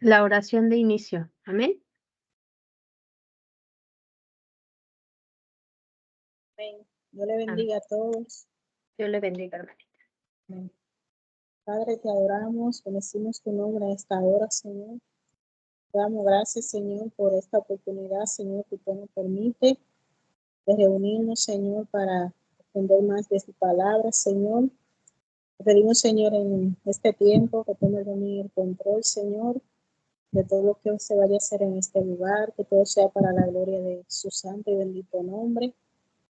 la oración de inicio. Amén. Amén. Dios le bendiga a todos. Dios le bendiga, hermanita. Amén. Padre, te adoramos, bendecimos tu nombre en esta hora, Señor. Te damos gracias, Señor, por esta oportunidad, Señor, que tú nos permite de reunirnos, Señor, para aprender más de tu palabra, Señor. Te pedimos, Señor, en este tiempo que tú me dones el control, Señor, de todo lo que se vaya a hacer en este lugar, que todo sea para la gloria de su santo y bendito nombre.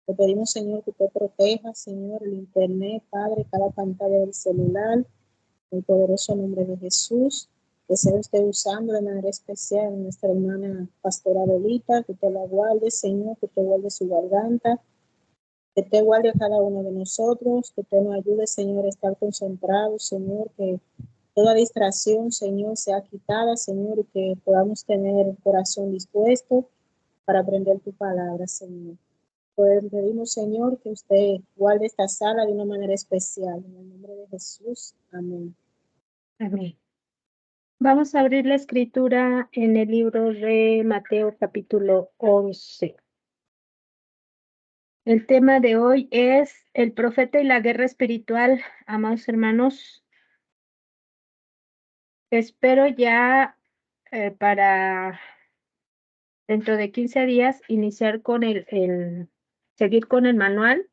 Te pedimos, Señor, que usted proteja, Señor, el internet, Padre, cada pantalla del celular, en el poderoso nombre de Jesús, que sea usted usando de manera especial a nuestra hermana pastora Lolita, que usted la guarde, Señor, que usted guarde su garganta, que usted guarde a cada uno de nosotros, que usted nos ayude, Señor, a estar concentrados, Señor, que toda distracción, Señor, sea quitada, Señor, y que podamos tener el corazón dispuesto para aprender tu palabra, Señor. Pues pedimos, Señor, que usted guarde esta sala de una manera especial. En el nombre de Jesús. Amén. Amén. Vamos a abrir la escritura en el libro de Mateo capítulo 11. El tema de hoy es el profeta y la guerra espiritual, amados hermanos. Espero ya para dentro de 15 días iniciar con seguir con el manual.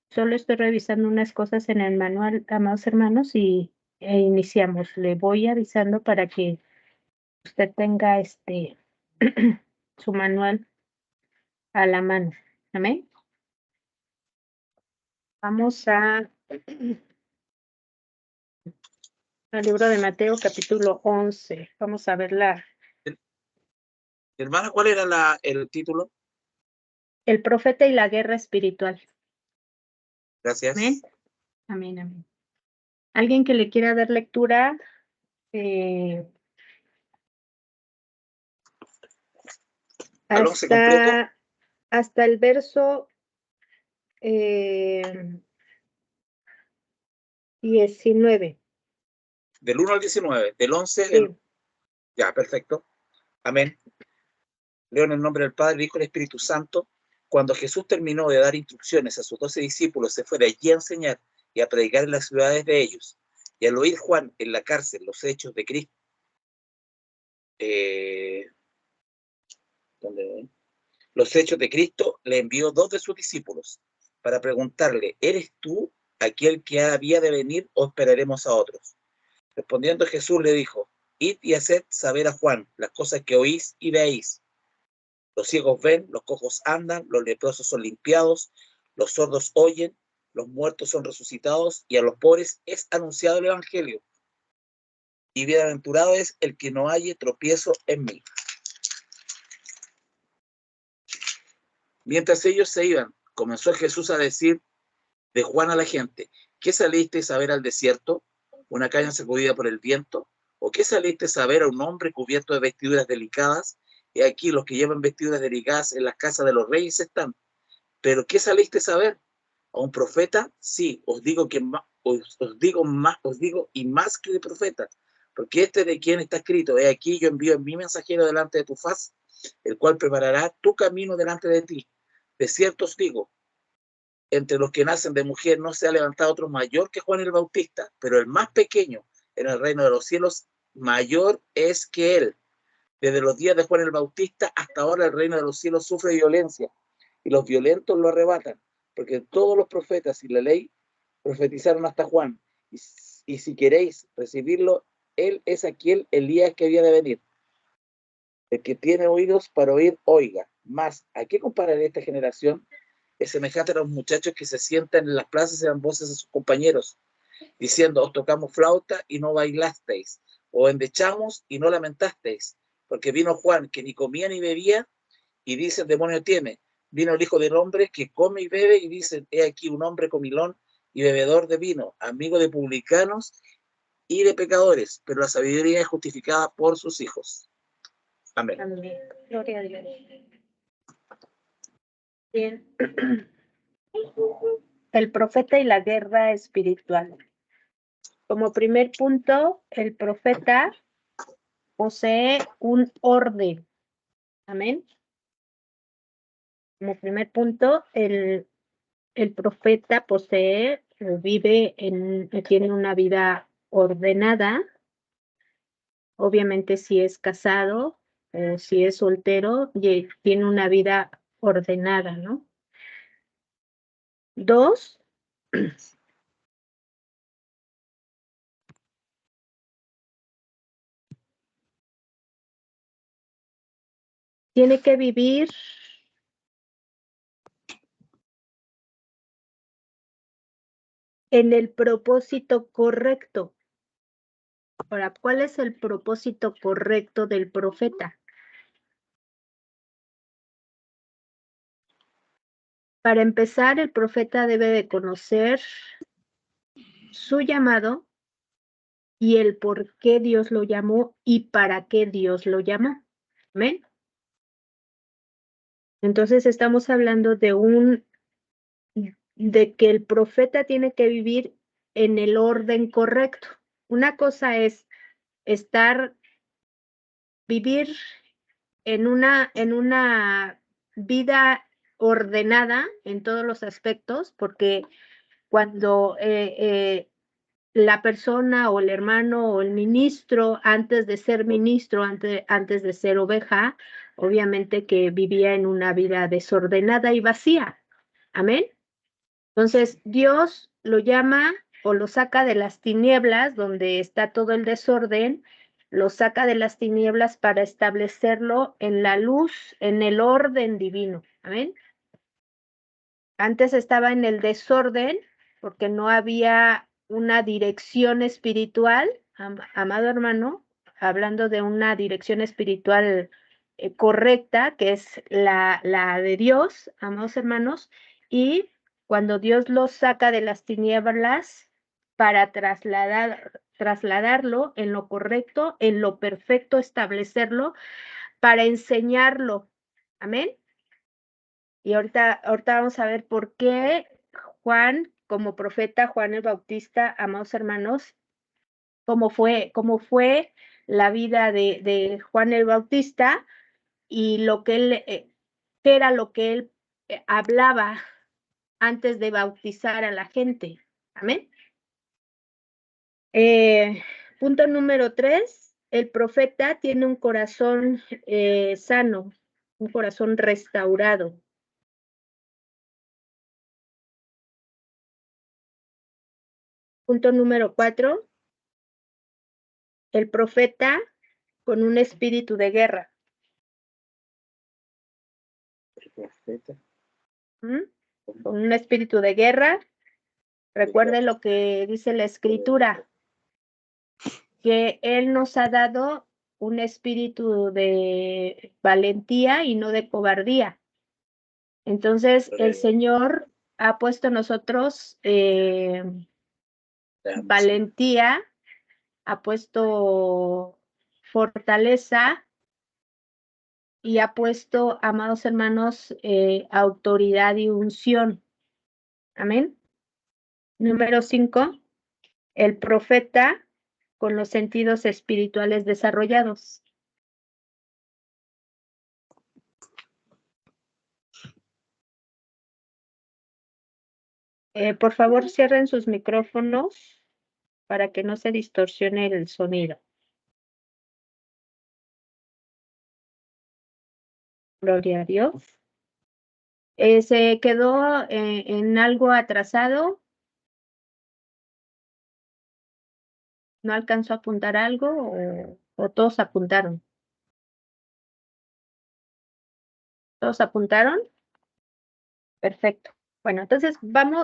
Solo estoy revisando unas cosas en el manual, amados hermanos, e iniciamos. Le voy avisando para que usted tenga su manual a la mano. Amén. Vamos al libro de Mateo, capítulo 11. Vamos a verla. Hermana, ¿cuál era el título? El profeta y la guerra espiritual. Gracias. Amén. Amén, amén. ¿Alguien que le quiera dar lectura? Hasta el verso 19. Del 1 al 19, del 11. Sí. Ya, perfecto. Amén. Leo en el nombre del Padre, el Hijo y el Espíritu Santo. Cuando Jesús terminó de dar instrucciones a sus 12 discípulos, se fue de allí a enseñar y a predicar en las ciudades de ellos. Y al oír Juan en la cárcel los hechos de Cristo, los hechos de Cristo, le envió 2 de sus discípulos para preguntarle: ¿eres tú aquel que había de venir o esperaremos a otros? Respondiendo Jesús le dijo: id y haced saber a Juan las cosas que oís y veis. Los ciegos ven, los cojos andan, los leprosos son limpiados, los sordos oyen, los muertos son resucitados, y a los pobres es anunciado el evangelio. Y bienaventurado es el que no halle tropiezo en mí. Mientras ellos se iban, comenzó Jesús a decir de Juan a la gente: ¿qué salisteis a ver al desierto? ¿Una caña sacudida por el viento? ¿O qué salisteis a ver a un hombre cubierto de vestiduras delicadas? Y aquí los que llevan vestiduras delicadas en las casas de los reyes están. ¿Pero qué salisteis a ver? ¿A un profeta? Sí, os digo y más que de profeta, porque de quien está escrito: he aquí yo envío en mi mensajero delante de tu faz, el cual preparará tu camino delante de ti. De cierto os digo, entre los que nacen de mujer no se ha levantado otro mayor que Juan el Bautista, pero el más pequeño en el reino de los cielos mayor es que él. Desde los días de Juan el Bautista hasta ahora el reino de los cielos sufre violencia, y los violentos lo arrebatan, porque todos los profetas y la ley profetizaron hasta Juan. Y si queréis recibirlo, él es aquel Elías que había de venir. El que tiene oídos para oír, oiga. Mas, ¿a qué compararé esta generación? Es semejante a los muchachos que se sientan en las plazas y dan voces a sus compañeros, diciendo: os tocamos flauta y no bailasteis, o endechamos y no lamentasteis, porque vino Juan, que ni comía ni bebía, y dice: el demonio tiene. Vino el Hijo del Hombre, que come y bebe, y dicen: he aquí un hombre comilón y bebedor de vino, amigo de publicanos y de pecadores, pero la sabiduría es justificada por sus hijos. Amén. Amén. Gloria a Dios. Bien. El profeta y la guerra espiritual. como primer punto, el profeta posee un orden. Amén. Como primer punto, el profeta posee o vive tiene una vida ordenada. Obviamente, si es casado o si es soltero, tiene una vida ordenada, ¿no? 2, tiene que vivir en el propósito correcto. Ahora, ¿cuál es el propósito correcto del profeta? Para empezar, el profeta debe de conocer su llamado y el por qué Dios lo llamó y para qué Dios lo llamó. ¿Amén? Entonces estamos hablando de que el profeta tiene que vivir en el orden correcto. Una cosa es vivir en una vida ordenada en todos los aspectos, porque cuando la persona o el hermano o el ministro, antes de ser ministro, antes de ser oveja, obviamente que vivía en una vida desordenada y vacía. Amén. Entonces, Dios lo llama o lo saca de las tinieblas, donde está todo el desorden, lo saca de las tinieblas para establecerlo en la luz, en el orden divino. Amén. Antes estaba en el desorden porque no había una dirección espiritual, amado hermano, hablando de una dirección espiritual correcta, que es la de Dios, amados hermanos, y cuando Dios los saca de las tinieblas para trasladarlo en lo correcto, en lo perfecto, establecerlo, para enseñarlo. Amén. Y ahorita vamos a ver por qué Juan, como profeta, Juan el Bautista, amados hermanos, cómo fue la vida de Juan el Bautista y lo que él, qué era lo que él hablaba antes de bautizar a la gente. Amén. Punto número 3, el profeta tiene un corazón sano, un corazón restaurado. Punto número 4, el profeta con un espíritu de guerra. El profeta. Con un espíritu de guerra. Recuerde lo que dice la Escritura, que Él nos ha dado un espíritu de valentía y no de cobardía. Entonces, el Señor ha puesto en nosotros valentía, ha puesto fortaleza y ha puesto, amados hermanos, autoridad y unción. Amén. Número 5, el profeta con los sentidos espirituales desarrollados. Por favor, cierren sus micrófonos para que no se distorsione el sonido. Gloria a Dios. ¿Se quedó en algo atrasado? ¿No alcanzó a apuntar algo o todos apuntaron? ¿Todos apuntaron? Perfecto. Bueno, entonces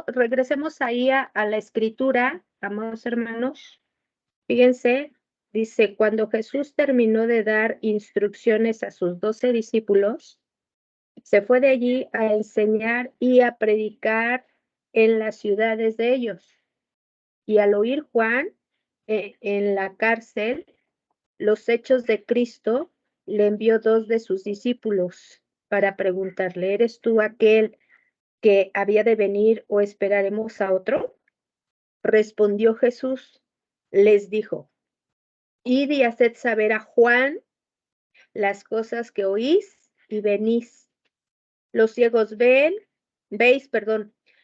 regresemos ahí a la escritura, amados hermanos. Fíjense, dice, cuando Jesús terminó de dar instrucciones a sus 12 discípulos, se fue de allí a enseñar y a predicar en las ciudades de ellos. Y al oír Juan en la cárcel los hechos de Cristo, le envió 2 de sus discípulos para preguntarle, ¿eres tú aquel que había de venir o esperaremos a otro? Respondió Jesús, les dijo: id y haced saber a Juan las cosas que oís y venís. Los ciegos veis,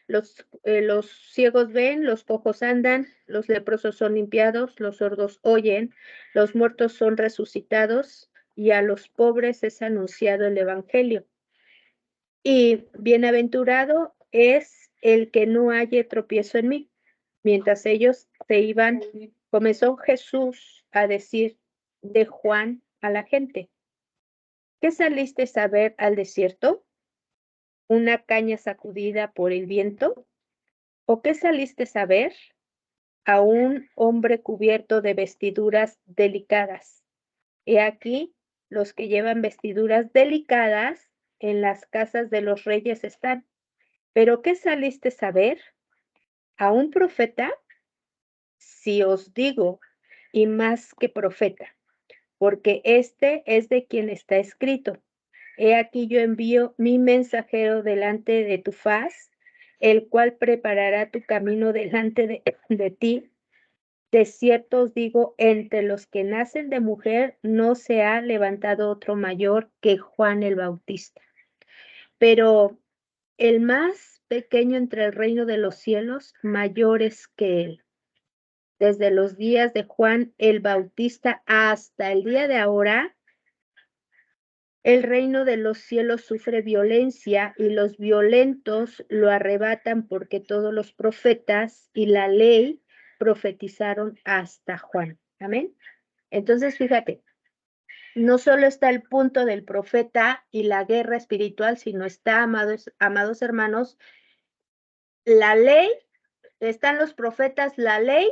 los ciegos ven, los cojos andan, los leprosos son limpiados, los sordos oyen, los muertos son resucitados, y a los pobres es anunciado el evangelio. Y bienaventurado es el que no halle tropiezo en mí. Mientras ellos se iban, comenzó Jesús a decir de Juan a la gente: ¿qué saliste a ver al desierto? ¿Una caña sacudida por el viento? ¿O qué saliste a ver? A un hombre cubierto de vestiduras delicadas. He aquí, los que llevan vestiduras delicadas en las casas de los reyes están. ¿Pero qué saliste a ver? ¿A un profeta? Si os digo, y más que profeta, porque este es de quien está escrito: he aquí yo envío mi mensajero delante de tu faz, el cual preparará tu camino delante de ti. De cierto os digo, entre los que nacen de mujer no se ha levantado otro mayor que Juan el Bautista. Pero el más pequeño entre el reino de los cielos, mayor es que él. Desde los días de Juan el Bautista hasta el día de ahora, el reino de los cielos sufre violencia y los violentos lo arrebatan, porque todos los profetas y la ley profetizaron hasta Juan. Amén. Entonces, fíjate, no solo está el punto del profeta y la guerra espiritual, sino está, amados hermanos, la ley, están los profetas, la ley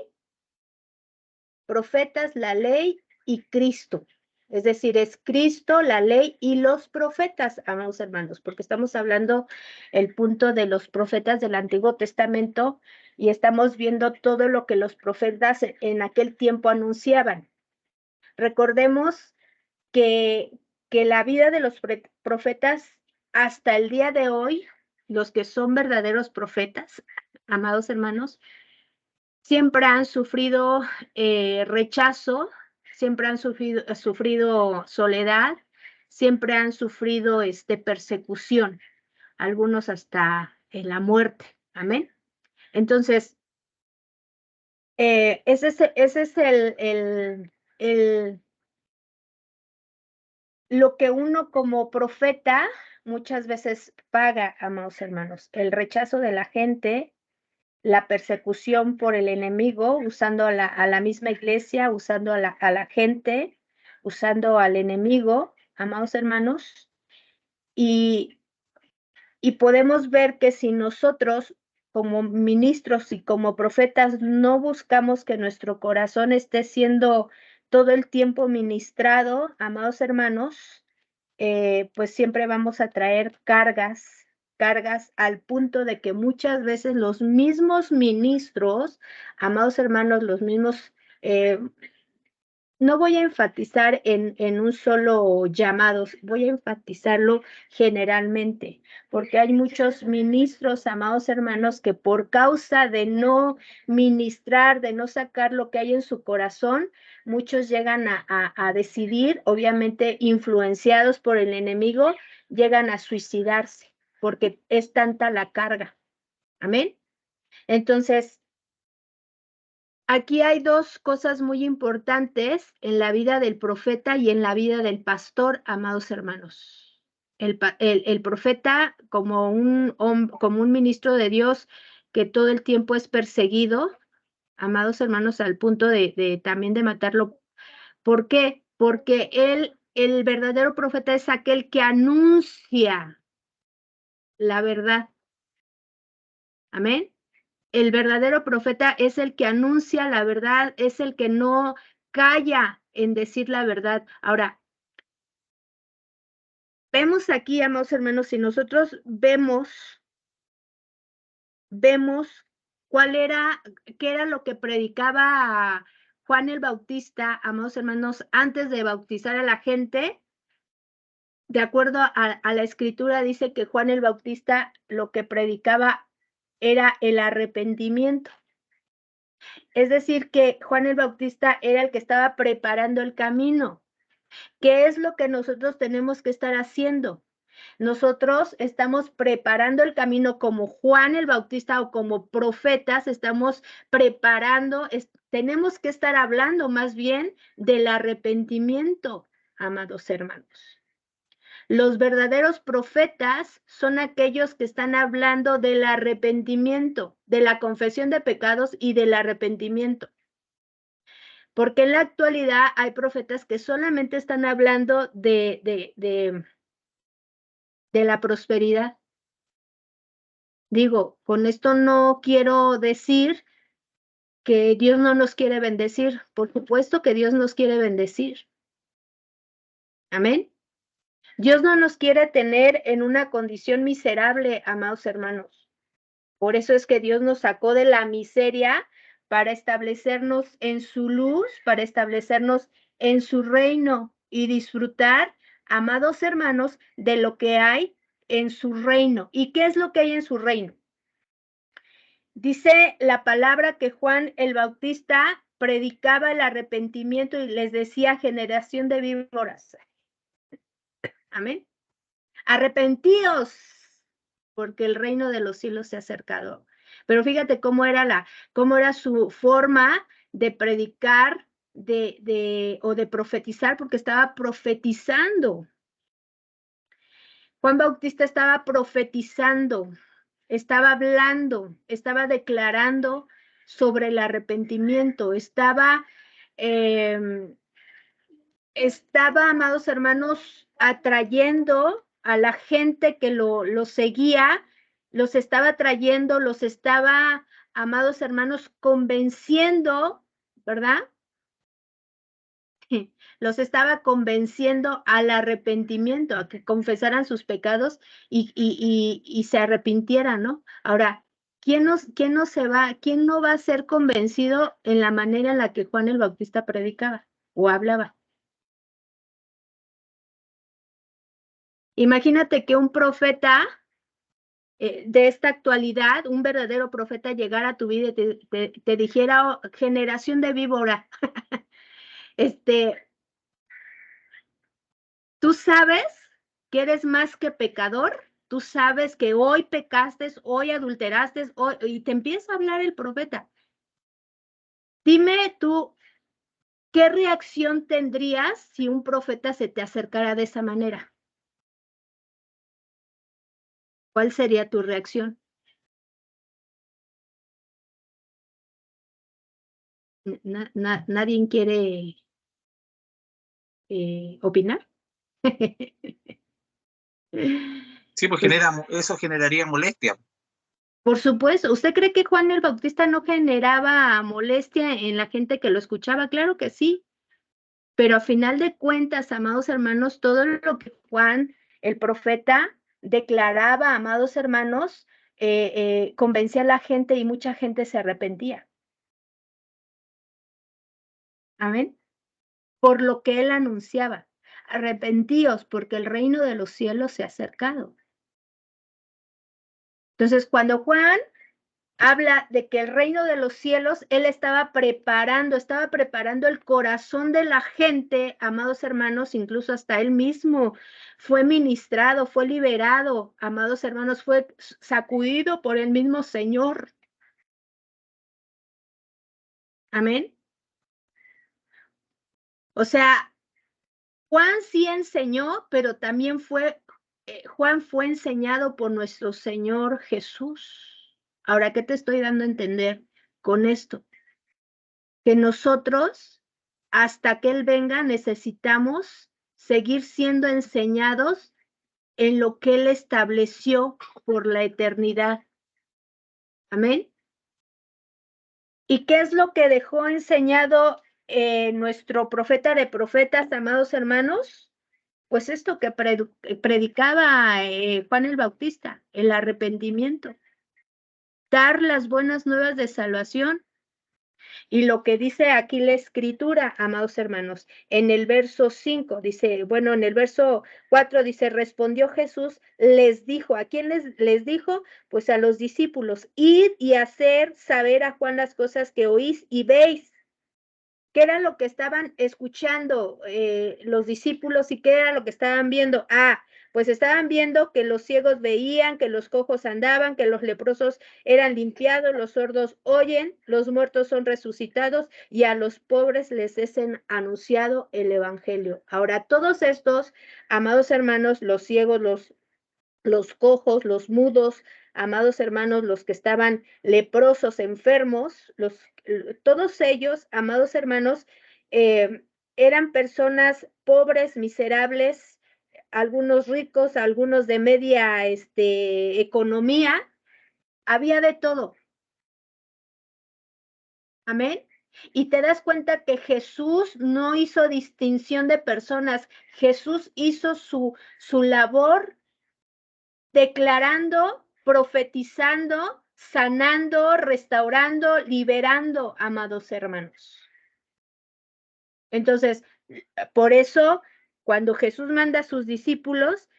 y Cristo. Es decir, es Cristo, la ley y los profetas, amados hermanos, porque estamos hablando el punto de los profetas del Antiguo Testamento y estamos viendo todo lo que los profetas en aquel tiempo anunciaban. Recordemos que la vida de los profetas hasta el día de hoy, los que son verdaderos profetas, amados hermanos, siempre han sufrido rechazo, siempre han sufrido soledad, siempre han sufrido persecución, algunos hasta en la muerte. Amén. Entonces, ese es lo que uno como profeta muchas veces paga, amados hermanos: el rechazo de la gente, la persecución por el enemigo, usando a la misma iglesia, usando a la gente, usando al enemigo, amados hermanos. Y podemos ver que si nosotros como ministros y como profetas no buscamos que nuestro corazón esté siendo todo el tiempo ministrado, amados hermanos, pues siempre vamos a traer cargas al punto de que muchas veces los mismos ministros, amados hermanos, los mismos, no voy a enfatizar en un solo llamado, voy a enfatizarlo generalmente, porque hay muchos ministros, amados hermanos, que por causa de no ministrar, de no sacar lo que hay en su corazón, muchos llegan a decidir, obviamente influenciados por el enemigo, llegan a suicidarse, porque es tanta la carga. Amén. Entonces, aquí hay dos cosas muy importantes en la vida del profeta y en la vida del pastor, amados hermanos. El profeta, como un ministro de Dios que todo el tiempo es perseguido, amados hermanos, al punto también de matarlo. ¿Por qué? Porque el verdadero profeta es aquel que anuncia la verdad. Amén. El verdadero profeta es el que anuncia la verdad, es el que no calla en decir la verdad. Ahora, vemos aquí, amados hermanos, si nosotros vemos qué era lo que predicaba Juan el Bautista, amados hermanos, antes de bautizar a la gente. De acuerdo a la escritura, dice que Juan el Bautista lo que predicaba era el arrepentimiento. Es decir, que Juan el Bautista era el que estaba preparando el camino. ¿Qué es lo que nosotros tenemos que estar haciendo? Nosotros estamos preparando el camino como Juan el Bautista o como profetas, estamos preparando, tenemos que estar hablando más bien del arrepentimiento, amados hermanos. Los verdaderos profetas son aquellos que están hablando del arrepentimiento, de la confesión de pecados y del arrepentimiento. Porque en la actualidad hay profetas que solamente están hablando de la prosperidad. Digo, con esto no quiero decir que Dios no nos quiere bendecir. Por supuesto que Dios nos quiere bendecir. Amén. Dios no nos quiere tener en una condición miserable, amados hermanos. Por eso es que Dios nos sacó de la miseria para establecernos en su luz, para establecernos en su reino y disfrutar, amados hermanos, de lo que hay en su reino. ¿Y qué es lo que hay en su reino? Dice la palabra que Juan el Bautista predicaba el arrepentimiento y les decía generación de víboras. Amén. Arrepentíos, porque el reino de los cielos se ha acercado. Pero fíjate cómo era su forma de predicar o de profetizar, porque estaba profetizando. Juan Bautista estaba profetizando, estaba hablando, estaba declarando sobre el arrepentimiento, estaba, amados hermanos, atrayendo a la gente que lo seguía, los estaba trayendo, los estaba, amados hermanos, convenciendo, ¿verdad? Los estaba convenciendo al arrepentimiento, a que confesaran sus pecados y se arrepintieran, ¿no? Ahora, quién no va a ser convencido en la manera en la que Juan el Bautista predicaba o hablaba? Imagínate que un profeta de esta actualidad, un verdadero profeta, llegara a tu vida y te dijera, oh, generación de víbora, tú sabes que eres más que pecador, tú sabes que hoy pecaste, hoy adulteraste, y te empieza a hablar el profeta. Dime tú, ¿qué reacción tendrías si un profeta se te acercara de esa manera? ¿Cuál sería tu reacción? ¿Nadie quiere opinar? Sí, pues eso generaría molestia. Por supuesto. ¿Usted cree que Juan el Bautista no generaba molestia en la gente que lo escuchaba? Claro que sí. Pero a final de cuentas, amados hermanos, todo lo que Juan, el profeta, declaraba, amados hermanos, convencía a la gente y mucha gente se arrepentía. Amén. Por lo que él anunciaba. Arrepentíos, porque el reino de los cielos se ha acercado. Entonces, cuando Juan habla de que el reino de los cielos, él estaba preparando el corazón de la gente, amados hermanos, incluso hasta él mismo fue ministrado, fue liberado, amados hermanos, fue sacudido por el mismo Señor. Amén. O sea, Juan sí enseñó, pero también Juan fue enseñado por nuestro Señor Jesús. Ahora, ¿qué te estoy dando a entender con esto? Que nosotros, hasta que Él venga, necesitamos seguir siendo enseñados en lo que Él estableció por la eternidad. Amén. ¿Y qué es lo que dejó enseñado nuestro profeta de profetas, amados hermanos? Pues esto que predicaba Juan el Bautista, el arrepentimiento, dar las buenas nuevas de salvación. Y lo que dice aquí la escritura, amados hermanos, en el verso 5, dice, bueno, en el verso 4 dice, respondió Jesús, les dijo, ¿a quién les dijo? Pues a los discípulos, id y hacer saber a Juan las cosas que oís y veis. ¿Qué era lo que estaban escuchando los discípulos y qué era lo que estaban viendo? Pues estaban viendo que los ciegos veían, que los cojos andaban, que los leprosos eran limpiados, los sordos oyen, los muertos son resucitados y a los pobres les es anunciado el evangelio. Ahora, todos estos, amados hermanos, los ciegos, los cojos, los mudos, amados hermanos, los que estaban leprosos, enfermos, todos ellos, amados hermanos, eran personas pobres, miserables, algunos ricos, algunos de media economía, había de todo. Amén. Y te das cuenta que Jesús no hizo distinción de personas, Jesús hizo su labor declarando, profetizando, sanando, restaurando, liberando, amados hermanos. Entonces, por eso, cuando Jesús manda a sus discípulos,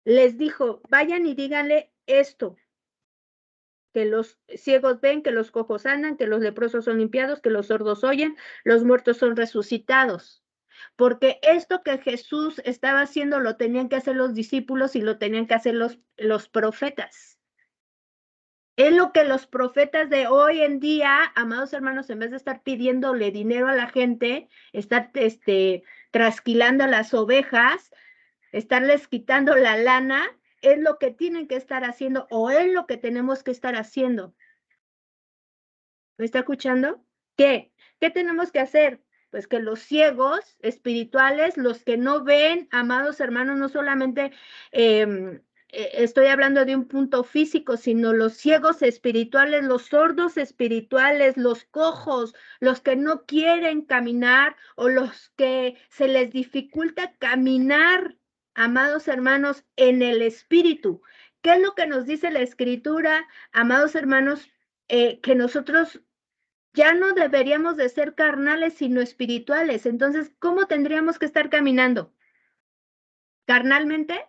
les dijo, vayan y díganle esto, que los ciegos ven, que los cojos andan, que los leprosos son limpiados, que los sordos oyen, los muertos son resucitados. Porque esto que Jesús estaba haciendo lo tenían que hacer los discípulos y lo tenían que hacer los profetas. Es lo que los profetas de hoy en día, amados hermanos, en vez de estar pidiéndole dinero a la gente, estar trasquilando a las ovejas, estarles quitando la lana, es lo que tienen que estar haciendo o es lo que tenemos que estar haciendo. ¿Me está escuchando? ¿Qué? ¿Qué tenemos que hacer? Pues que los ciegos espirituales, los que no ven, amados hermanos, no solamente estoy hablando de un punto físico, sino los ciegos espirituales, los sordos espirituales, los cojos, los que no quieren caminar o los que se les dificulta caminar, amados hermanos, en el espíritu. ¿Qué es lo que nos dice la escritura, amados hermanos? Que nosotros ya no deberíamos de ser carnales, sino espirituales. Entonces, ¿cómo tendríamos que estar caminando? ¿Carnalmente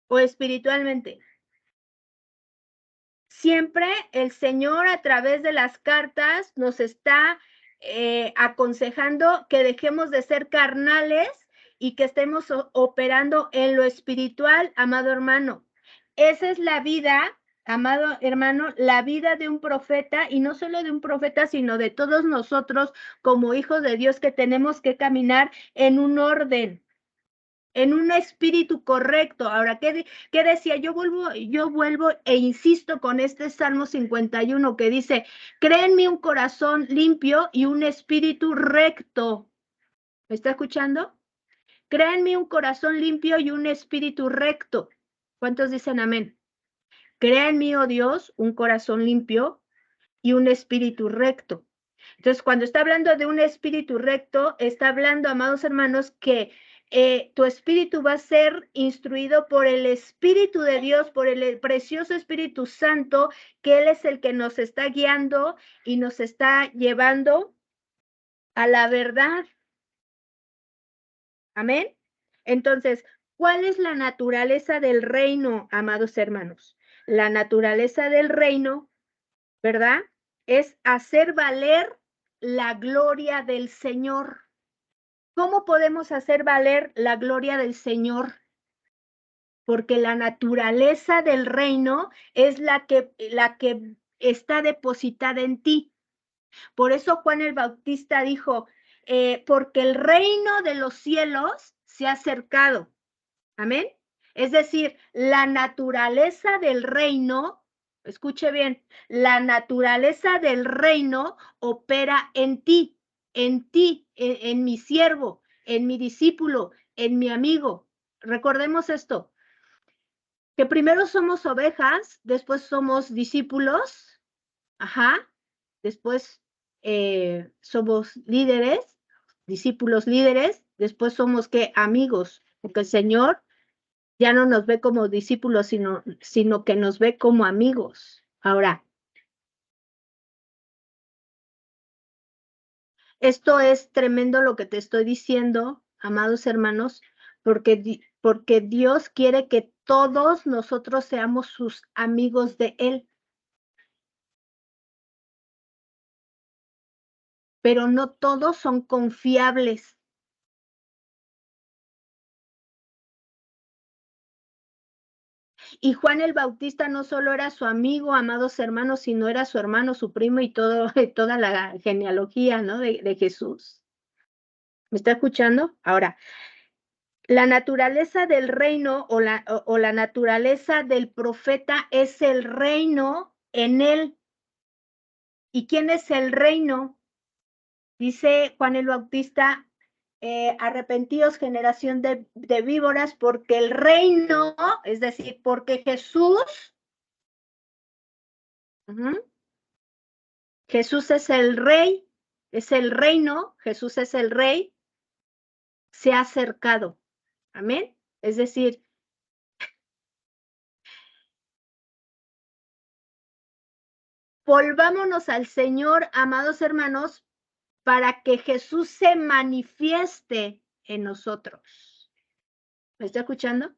o espiritualmente? Siempre el Señor a través de las cartas nos está aconsejando que dejemos de ser carnales y que estemos operando en lo espiritual, amado hermano. Esa es la vida, amado hermano, la vida de un profeta, y no solo de un profeta, sino de todos nosotros como hijos de Dios, que tenemos que caminar en un orden, en un espíritu correcto. Ahora, ¿qué decía? Yo vuelvo e insisto con este Salmo 51 que dice, créenme un corazón limpio y un espíritu recto. ¿Me está escuchando? Créanme un corazón limpio y un espíritu recto. ¿Cuántos dicen amén? Créanme, oh Dios, un corazón limpio y un espíritu recto. Entonces, cuando está hablando de un espíritu recto, está hablando, amados hermanos, que tu espíritu va a ser instruido por el Espíritu de Dios, por el precioso Espíritu Santo, que Él es el que nos está guiando y nos está llevando a la verdad. Amén. Entonces, ¿cuál es la naturaleza del reino, amados hermanos? La naturaleza del reino, ¿verdad? Es hacer valer la gloria del Señor. ¿Cómo podemos hacer valer la gloria del Señor? Porque la naturaleza del reino es la que está depositada en ti. Por eso Juan el Bautista dijo, porque el reino de los cielos se ha acercado. Amén. Es decir, la naturaleza del reino, escuche bien, la naturaleza del reino opera en ti, en mi siervo, en mi discípulo, en mi amigo. Recordemos esto, que primero somos ovejas, después somos discípulos, después somos líderes, discípulos líderes, después somos ¿qué? Amigos, porque el Señor ya no nos ve como discípulos, sino que nos ve como amigos. Ahora, Esto es tremendo lo que te estoy diciendo, amados hermanos, porque Dios quiere que todos nosotros seamos sus amigos de Él. Pero no todos son confiables. Y Juan el Bautista no solo era su amigo, amados hermanos, sino era su hermano, su primo y toda la genealogía, ¿no? de Jesús. ¿Me está escuchando? Ahora, la naturaleza del reino o la naturaleza del profeta es el reino en él. ¿Y quién es el reino? Dice Juan el Bautista, arrepentíos generación de víboras, porque el reino, es decir, porque Jesús, Jesús es el rey, es el reino, Jesús es el rey, se ha acercado. Amén. Es decir, volvámonos al Señor, amados hermanos, para que Jesús se manifieste en nosotros. ¿Me está escuchando?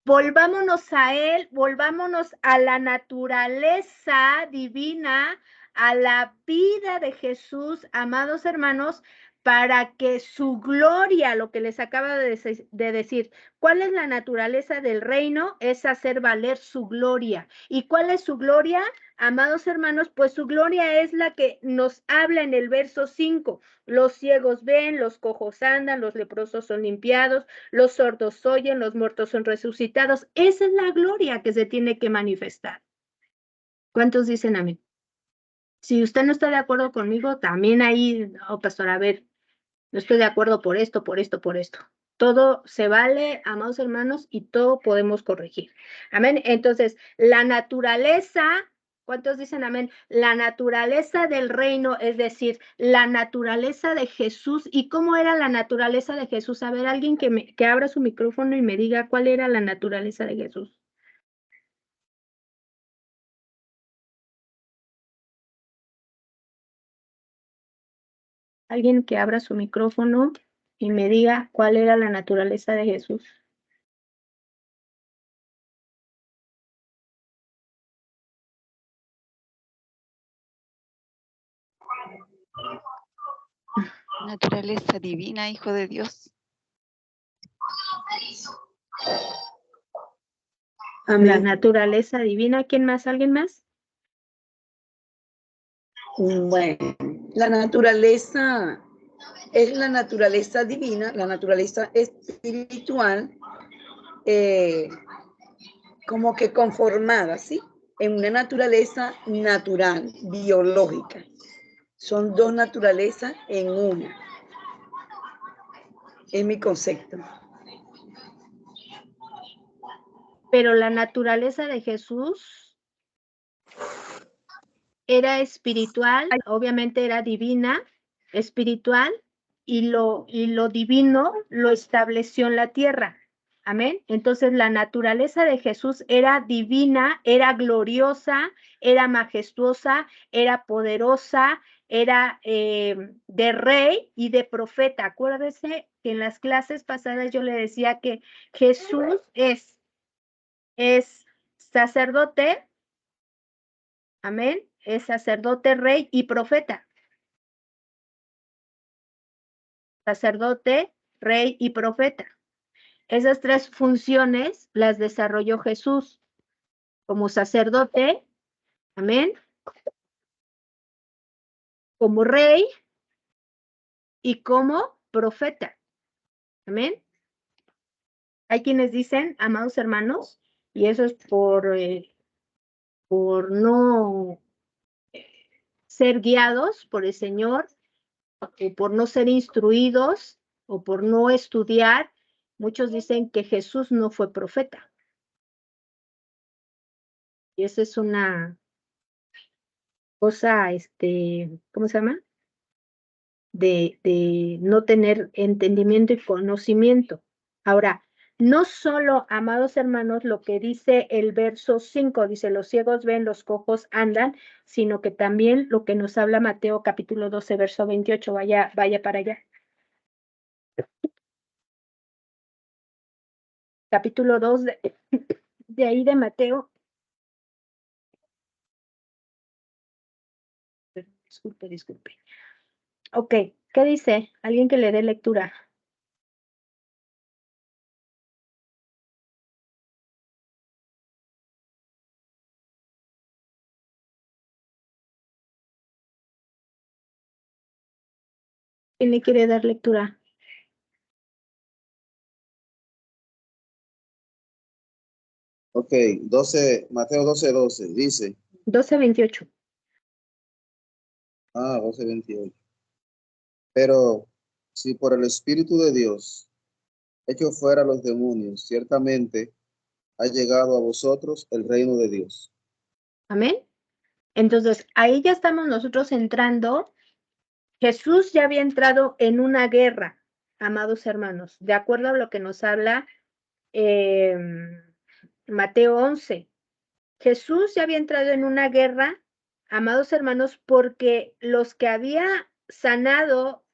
Volvámonos a Él, volvámonos a la naturaleza divina, a la vida de Jesús, amados hermanos, para que su gloria, lo que les acabo de decir, ¿cuál es la naturaleza del reino? Es hacer valer su gloria. ¿Y cuál es su gloria, amados hermanos? Pues su gloria es la que nos habla en el verso 5. Los ciegos ven, los cojos andan, los leprosos son limpiados, los sordos oyen, los muertos son resucitados. Esa es la gloria que se tiene que manifestar. ¿Cuántos dicen amén? Si usted no está de acuerdo conmigo, también ahí, no, pastor, a ver, no estoy de acuerdo por esto, por esto, por esto. Todo se vale, amados hermanos, y todo podemos corregir. Amén. Entonces, la naturaleza, ¿cuántos dicen amén? La naturaleza del reino, es decir, la naturaleza de Jesús. ¿Y cómo era la naturaleza de Jesús? A ver, alguien que abra su micrófono y me diga cuál era la naturaleza de Jesús. Alguien que abra su micrófono y me diga cuál era la naturaleza de Jesús. Naturaleza divina, Hijo de Dios. Amén. La naturaleza divina. ¿Quién más? ¿Alguien más? Bueno, la naturaleza es la naturaleza divina, la naturaleza espiritual, como que conformada, ¿sí? En una naturaleza natural, biológica. Son dos naturalezas en una. Es mi concepto. Pero la naturaleza de Jesús era espiritual, obviamente era divina, espiritual, y lo divino lo estableció en la tierra. Amén. Entonces la naturaleza de Jesús era divina, era gloriosa, era majestuosa, era poderosa, era de rey y de profeta. Acuérdese que en las clases pasadas yo le decía que Jesús es sacerdote, amén, es sacerdote, rey y profeta. Sacerdote, rey y profeta. Esas tres funciones las desarrolló Jesús como sacerdote, amén, como rey y como profeta, amén. Hay quienes dicen, amados hermanos, y eso es por no ser guiados por el Señor, o por no ser instruidos, o por no estudiar. Muchos dicen que Jesús no fue profeta. Y esa es una cosa, ¿cómo se llama? De no tener entendimiento y conocimiento. Ahora, no solo, amados hermanos, lo que dice el verso 5, dice, los ciegos ven, los cojos andan, sino que también lo que nos habla Mateo capítulo 12, verso 28, vaya para allá. Capítulo 2 de ahí de Mateo. Disculpe. Ok, ¿qué dice? Alguien que le dé lectura. ¿Quién le quiere dar lectura? Ok, Mateo 12, dice. 12:28. 12:28. Pero si por el Espíritu de Dios echo fuera los demonios, ciertamente ha llegado a vosotros el reino de Dios. Amén. Entonces, ahí ya estamos nosotros entrando. Jesús ya había entrado en una guerra, amados hermanos, de acuerdo a lo que nos habla Mateo 11. Jesús ya había entrado en una guerra, amados hermanos, porque los que había sanado,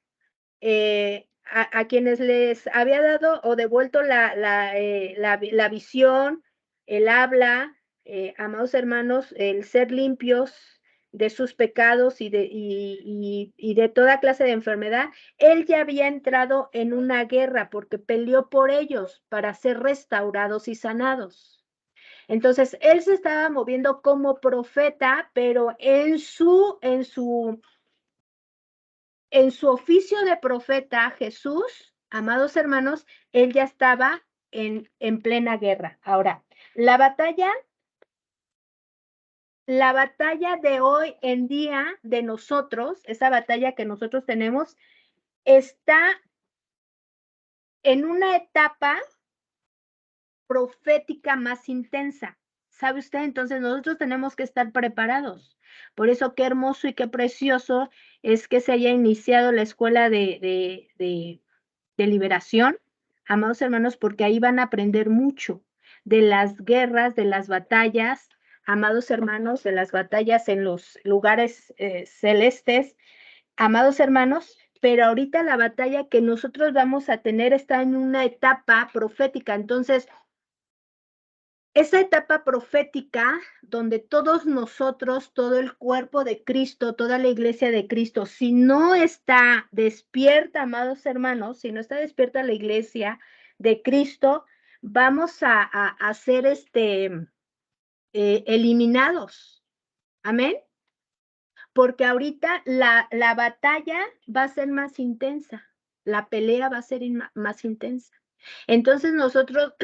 a quienes les había dado o devuelto la visión, el habla, amados hermanos, el ser limpios de sus pecados y de toda clase de enfermedad, él ya había entrado en una guerra porque peleó por ellos para ser restaurados y sanados. Entonces, él se estaba moviendo como profeta, pero en su oficio de profeta, Jesús, amados hermanos, él ya estaba en plena guerra. Ahora, la batalla de hoy en día de nosotros, esa batalla que nosotros tenemos, está en una etapa profética más intensa. ¿Sabe usted? Entonces nosotros tenemos que estar preparados. Por eso qué hermoso y qué precioso es que se haya iniciado la escuela de liberación, amados hermanos, porque ahí van a aprender mucho de las guerras, de las batallas, amados hermanos, de las batallas en los lugares celestes, amados hermanos, pero ahorita la batalla que nosotros vamos a tener está en una etapa profética. Entonces, esa etapa profética donde todos nosotros, todo el cuerpo de Cristo, toda la iglesia de Cristo, si no está despierta, amados hermanos, si no está despierta la iglesia de Cristo, vamos a ser eliminados. Amén. Porque ahorita la batalla va a ser más intensa, la pelea va a ser más intensa. Entonces nosotros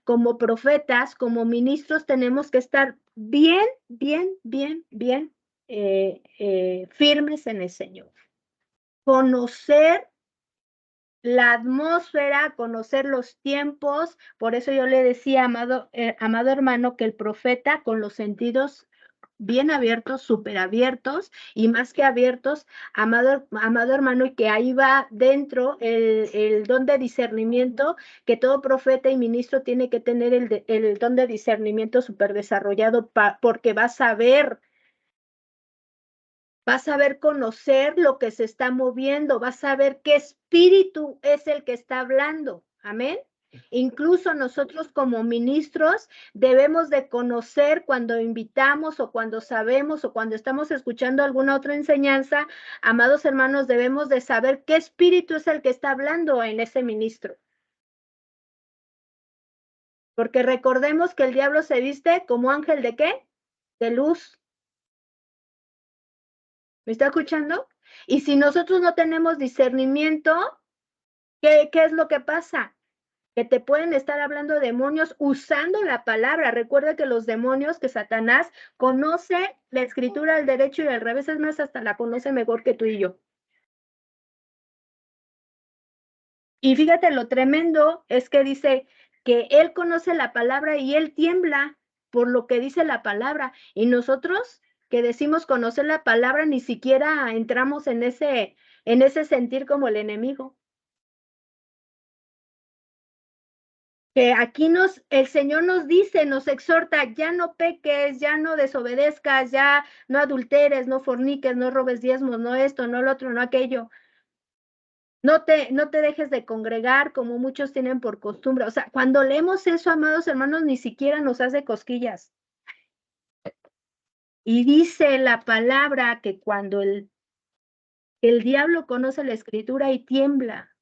como profetas, como ministros, tenemos que estar bien firmes en el Señor. Conocer la atmósfera, conocer los tiempos. Por eso yo le decía, amado hermano, que el profeta con los sentidos bien abiertos, súper abiertos, y más que abiertos, amado hermano, y que ahí va dentro el don de discernimiento, que todo profeta y ministro tiene que tener el don de discernimiento súper desarrollado, porque vas a saber conocer lo que se está moviendo, vas a ver qué espíritu es el que está hablando. Amén. Incluso nosotros como ministros debemos de conocer cuando invitamos o cuando sabemos o cuando estamos escuchando alguna otra enseñanza, amados hermanos, debemos de saber qué espíritu es el que está hablando en ese ministro. Porque recordemos que el diablo se viste como ángel ¿de qué? De luz. ¿Me está escuchando? Y si nosotros no tenemos discernimiento, ¿qué es lo que pasa? Que te pueden estar hablando demonios usando la palabra. Recuerda que los demonios, que Satanás conoce la escritura al derecho y al revés, es más, hasta la conoce mejor que tú y yo. Y fíjate, lo tremendo es que dice que él conoce la palabra y él tiembla por lo que dice la palabra. Y nosotros que decimos conocer la palabra, ni siquiera entramos en ese sentir como el enemigo. Que aquí el Señor nos dice, nos exhorta, ya no peques, ya no desobedezcas, ya no adulteres, no forniques, no robes diezmos, no esto, no lo otro, no aquello. No te dejes de congregar como muchos tienen por costumbre. O sea, cuando leemos eso, amados hermanos, ni siquiera nos hace cosquillas. Y dice la palabra que cuando el diablo conoce la escritura y tiembla,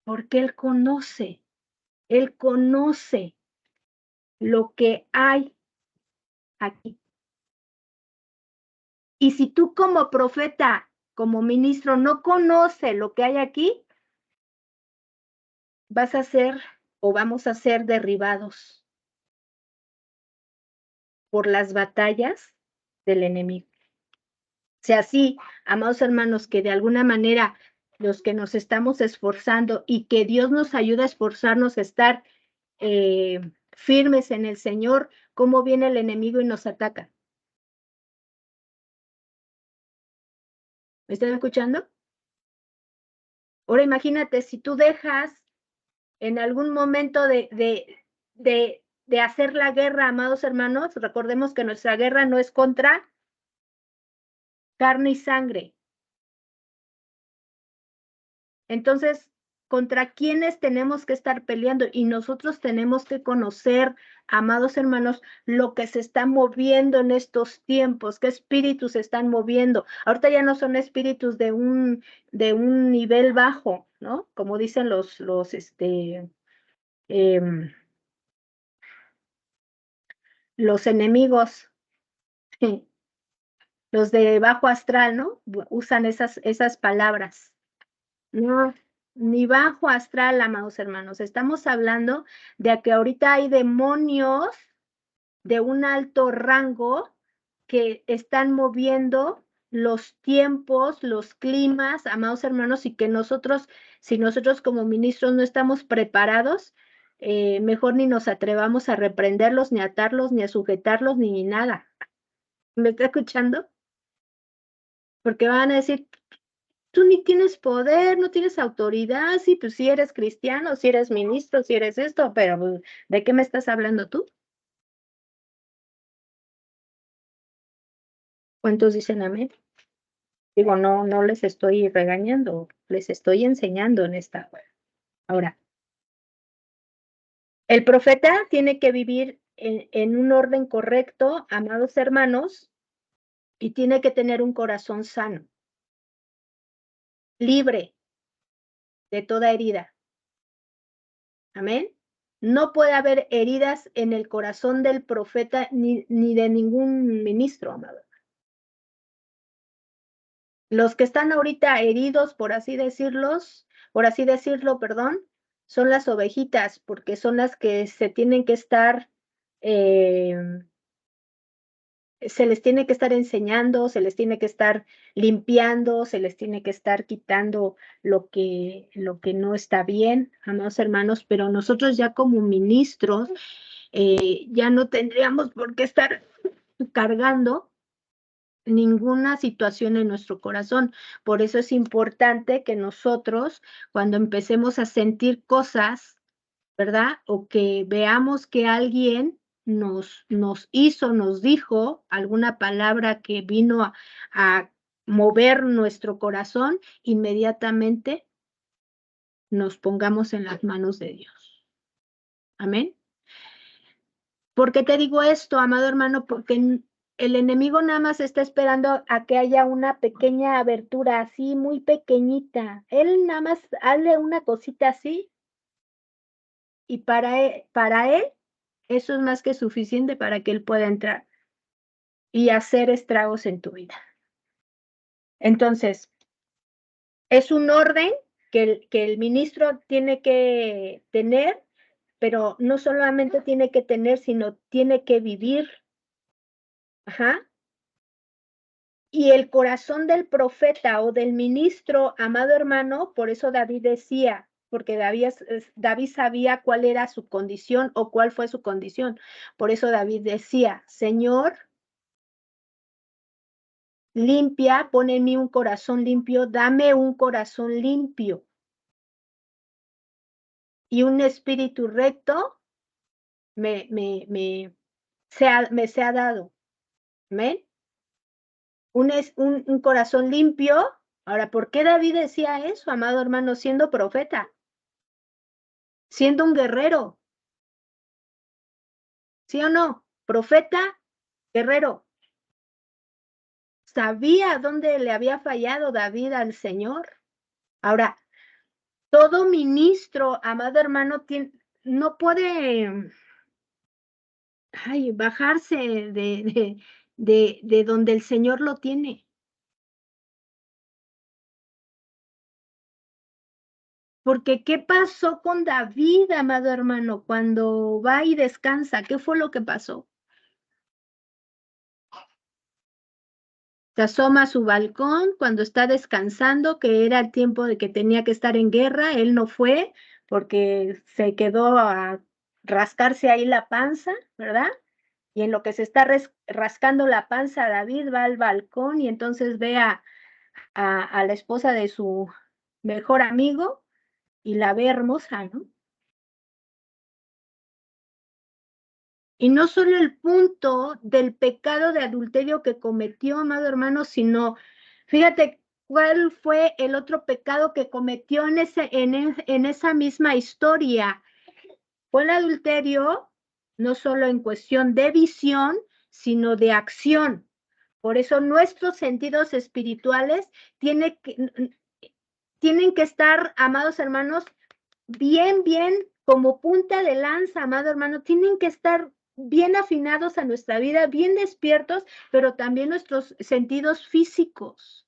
porque él conoce lo que hay aquí. Y si tú como profeta, como ministro, no conoces lo que hay aquí, vas a ser o vamos a ser derribados por las batallas del enemigo. O sea, sí, amados hermanos, que de alguna manera los que nos estamos esforzando y que Dios nos ayuda a esforzarnos a estar firmes en el Señor, cómo viene el enemigo y nos ataca. ¿Me están escuchando? Ahora imagínate, si tú dejas en algún momento de hacer la guerra, amados hermanos, recordemos que nuestra guerra no es contra carne y sangre. Entonces, ¿contra quiénes tenemos que estar peleando? Y nosotros tenemos que conocer, amados hermanos, lo que se está moviendo en estos tiempos, qué espíritus se están moviendo. Ahorita ya no son espíritus de un nivel bajo, ¿no? Como dicen los enemigos, los de bajo astral, ¿no? Usan esas palabras. No, ni bajo astral, amados hermanos. Estamos hablando de que ahorita hay demonios de un alto rango que están moviendo los tiempos, los climas, amados hermanos, y que nosotros, si nosotros como ministros no estamos preparados, mejor ni nos atrevamos a reprenderlos, ni a atarlos, ni a sujetarlos, ni nada. ¿Me está escuchando? Porque van a decir, tú ni tienes poder, no tienes autoridad, sí, pues sí eres cristiano, sí eres ministro, sí eres esto, pero pues, ¿de qué me estás hablando tú? ¿Cuántos dicen amén? Digo, no les estoy regañando, les estoy enseñando en esta hora. Ahora, el profeta tiene que vivir en un orden correcto, amados hermanos, y tiene que tener un corazón sano, libre de toda herida. Amén. No puede haber heridas en el corazón del profeta ni de ningún ministro, amado. Los que están ahorita heridos, por así decirlo, perdón, son las ovejitas, porque son las que se tienen que estar, se les tiene que estar enseñando, se les tiene que estar limpiando, se les tiene que estar quitando lo que no está bien, amados hermanos, pero nosotros ya como ministros, ya no tendríamos por qué estar cargando ninguna situación en nuestro corazón. Por eso es importante que nosotros, cuando empecemos a sentir cosas, ¿verdad? O que veamos que alguien nos hizo, nos dijo alguna palabra que vino a mover nuestro corazón, inmediatamente nos pongamos en las manos de Dios. Amén. ¿Por qué te digo esto, amado hermano? Porque el enemigo nada más está esperando a que haya una pequeña abertura así, muy pequeñita. Él nada más hazle una cosita así y para él eso es más que suficiente para que él pueda entrar y hacer estragos en tu vida. Entonces, es un orden que el ministro tiene que tener, pero no solamente tiene que tener, sino tiene que vivir. Ajá. Y el corazón del profeta o del ministro, amado hermano, por eso David decía, porque David sabía cuál era su condición o cuál fue su condición. Por eso David decía, Señor, limpia, pon en mí un corazón limpio, dame un corazón limpio. y un espíritu recto me sea dado. ¿Amén? Un corazón limpio. Ahora, ¿por qué David decía eso, amado hermano, siendo profeta? Siendo un guerrero. ¿Sí o no? Profeta, guerrero. Sabía dónde le había fallado David al Señor. Ahora, todo ministro, amado hermano, no puede bajarse de donde el Señor lo tiene. Porque ¿qué pasó con David, amado hermano, cuando va y descansa? ¿Qué fue lo que pasó? Se asoma a su balcón cuando está descansando, que era el tiempo de que tenía que estar en guerra. Él no fue porque se quedó a rascarse ahí la panza, ¿verdad? Y en lo que se está rascando la panza, David va al balcón y entonces ve a la esposa de su mejor amigo y la ve hermosa, ¿no? Y no solo el punto del pecado de adulterio que cometió, amado hermano, sino, fíjate, cuál fue el otro pecado que cometió en esa misma historia. Fue el adulterio, no solo en cuestión de visión, sino de acción. Por eso nuestros sentidos espirituales tienen que estar, amados hermanos, bien, como punta de lanza, amado hermano, tienen que estar bien afinados a nuestra vida, bien despiertos, pero también nuestros sentidos físicos.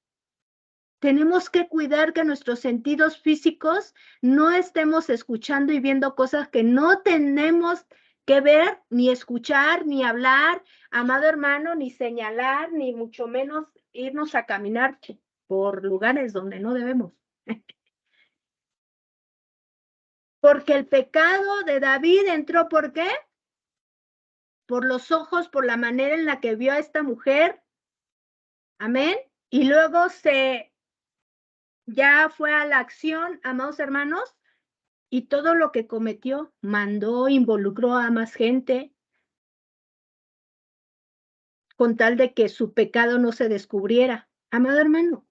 Tenemos que cuidar que nuestros sentidos físicos no estemos escuchando y viendo cosas que no tenemos que ver, ni escuchar, ni hablar, amado hermano, ni señalar, ni mucho menos irnos a caminar por lugares donde no debemos. Porque el pecado de David entró, ¿por qué? Por los ojos, por la manera en la que vio a esta mujer. Amén. Y luego ya fue a la acción, amados hermanos, y todo lo que cometió, mandó, involucró a más gente, con tal de que su pecado no se descubriera. Amado hermano,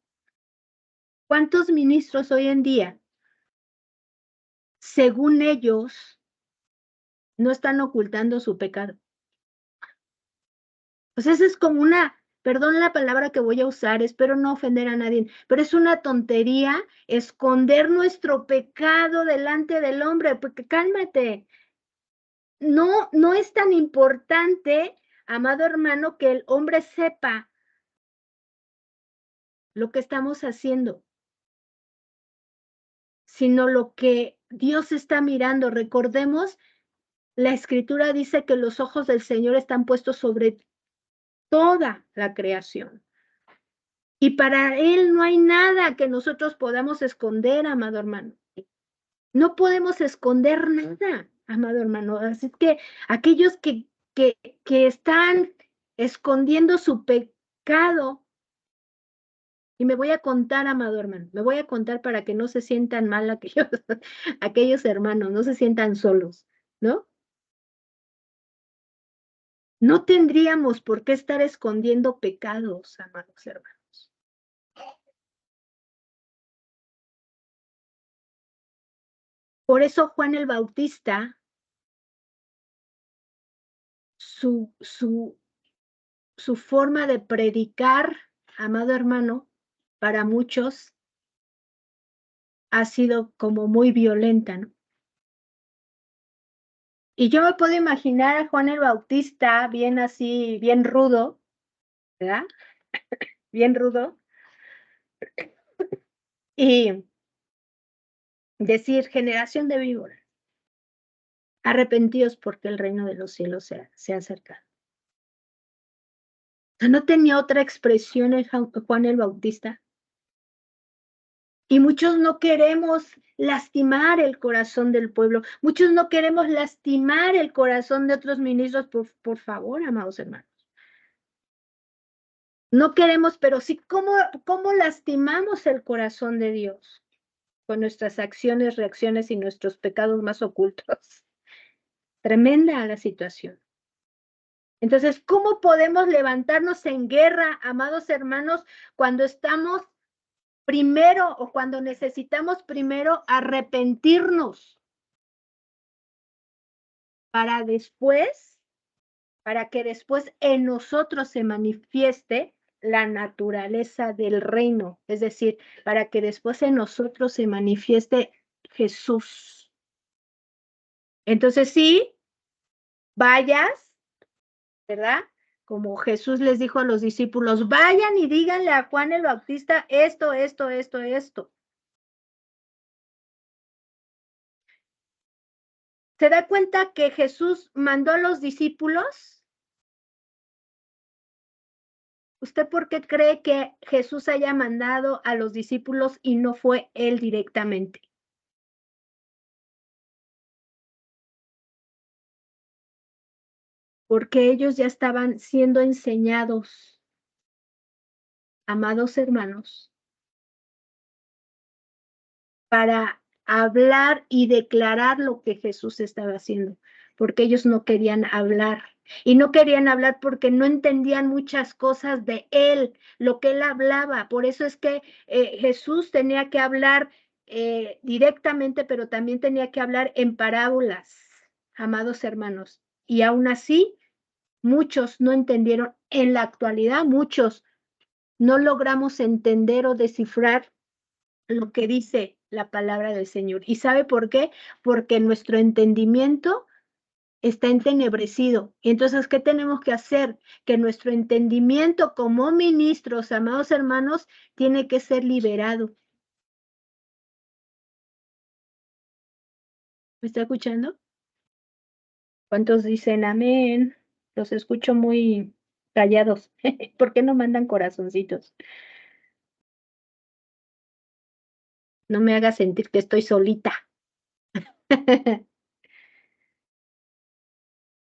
¿cuántos ministros hoy en día, según ellos, no están ocultando su pecado? Pues esa es como perdón la palabra que voy a usar, espero no ofender a nadie, pero es una tontería esconder nuestro pecado delante del hombre, porque cálmate. No es tan importante, amado hermano, que el hombre sepa lo que estamos haciendo, sino lo que Dios está mirando. Recordemos, la Escritura dice que los ojos del Señor están puestos sobre toda la creación. Y para Él no hay nada que nosotros podamos esconder, amado hermano. No podemos esconder nada, amado hermano. Así que aquellos que están escondiendo su pecado, y me voy a contar, amado hermano, me voy a contar para que no se sientan mal aquellos hermanos, no se sientan solos, ¿no? No tendríamos por qué estar escondiendo pecados, amados hermanos. Por eso Juan el Bautista, su forma de predicar, amado hermano, para muchos ha sido como muy violenta, ¿no? Y yo me puedo imaginar a Juan el Bautista bien así, bien rudo, ¿verdad? Bien rudo. Y decir, generación de víboras, arrepentidos porque el reino de los cielos se ha acercado. O sea, no tenía otra expresión el Juan el Bautista. Y muchos no queremos lastimar el corazón del pueblo. Muchos no queremos lastimar el corazón de otros ministros. Por favor, amados hermanos. No queremos, pero sí, ¿cómo lastimamos el corazón de Dios? con nuestras acciones, reacciones y nuestros pecados más ocultos. Tremenda la situación. Entonces, ¿cómo podemos levantarnos en guerra, amados hermanos, cuando estamos primero o cuando necesitamos primero arrepentirnos para que después en nosotros se manifieste la naturaleza del reino? Es decir, para que después en nosotros se manifieste Jesús. Entonces sí, vayas, ¿verdad? Como Jesús les dijo a los discípulos, vayan y díganle a Juan el Bautista esto. ¿Se da cuenta que Jesús mandó a los discípulos? ¿Usted por qué cree que Jesús haya mandado a los discípulos y no fue él directamente? Porque ellos ya estaban siendo enseñados, amados hermanos, para hablar y declarar lo que Jesús estaba haciendo, porque ellos no querían hablar. Y no querían hablar porque no entendían muchas cosas de él, lo que él hablaba. Por eso es que Jesús tenía que hablar directamente, pero también tenía que hablar en parábolas, amados hermanos. Y aún así, muchos no entendieron. En la actualidad, muchos no logramos entender o descifrar lo que dice la palabra del Señor. ¿Y sabe por qué? Porque nuestro entendimiento está entenebrecido. Entonces, ¿qué tenemos que hacer? Que nuestro entendimiento como ministros, amados hermanos, tiene que ser liberado. ¿Me está escuchando? ¿Cuántos dicen amén? Los escucho muy callados. ¿Por qué no mandan corazoncitos? No me haga sentir que estoy solita.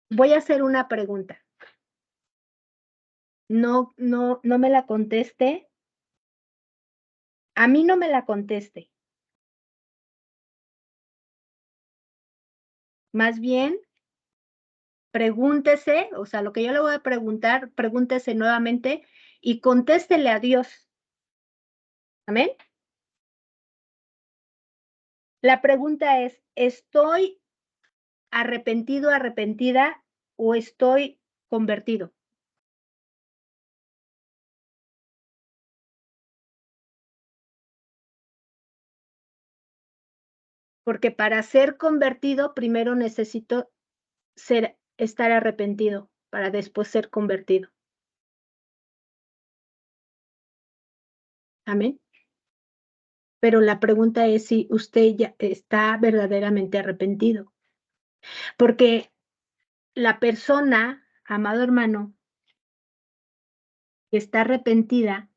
Voy a hacer una pregunta. No me la conteste. A mí no me la conteste. Más bien, pregúntese, o sea, lo que yo le voy a preguntar, pregúntese nuevamente y contéstele a Dios. Amén. La pregunta es, ¿estoy arrepentido, arrepentida o estoy convertido? Porque para ser convertido, primero necesito estar arrepentido para después ser convertido. Amén. Pero la pregunta es si usted ya está verdaderamente arrepentido. Porque la persona, amado hermano, que está arrepentida,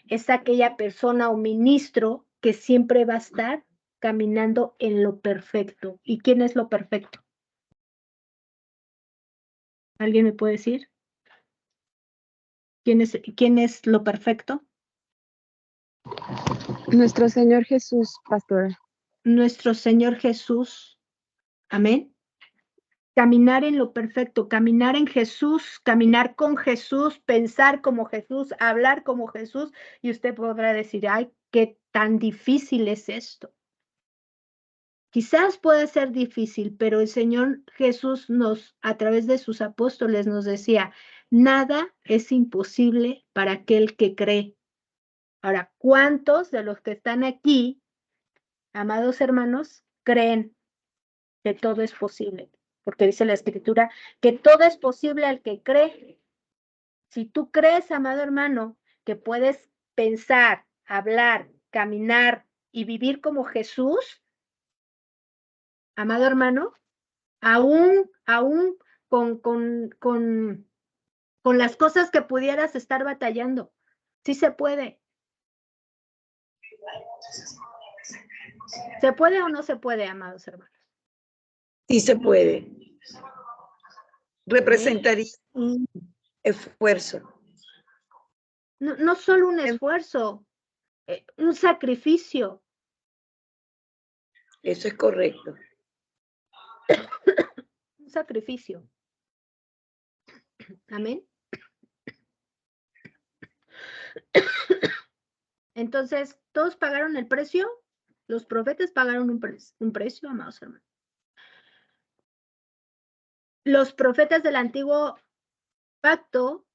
es aquella persona o ministro que siempre va a estar caminando en lo perfecto. ¿Y quién es lo perfecto? ¿Alguien me puede decir? ¿Quién es lo perfecto? Nuestro Señor Jesús, pastora. Nuestro Señor Jesús. Amén. Caminar en lo perfecto, caminar en Jesús, caminar con Jesús, pensar como Jesús, hablar como Jesús. Y usted podrá decir, ay, qué tan difícil es esto. Quizás puede ser difícil, pero el Señor Jesús a través de sus apóstoles nos decía, nada es imposible para aquel que cree. Ahora, ¿cuántos de los que están aquí, amados hermanos, creen que todo es posible? Porque dice la Escritura que todo es posible al que cree. Si tú crees, amado hermano, que puedes pensar, hablar, caminar y vivir como Jesús, amado hermano, aún con las cosas que pudieras estar batallando, sí se puede. ¿Se puede o no se puede, amados hermanos? Sí se puede. Representaría un esfuerzo. No solo un esfuerzo, un sacrificio. Eso es correcto. Un sacrificio. Amén. Entonces, ¿todos pagaron el precio? Los profetas pagaron un precio, amados hermanos. Los profetas del antiguo pacto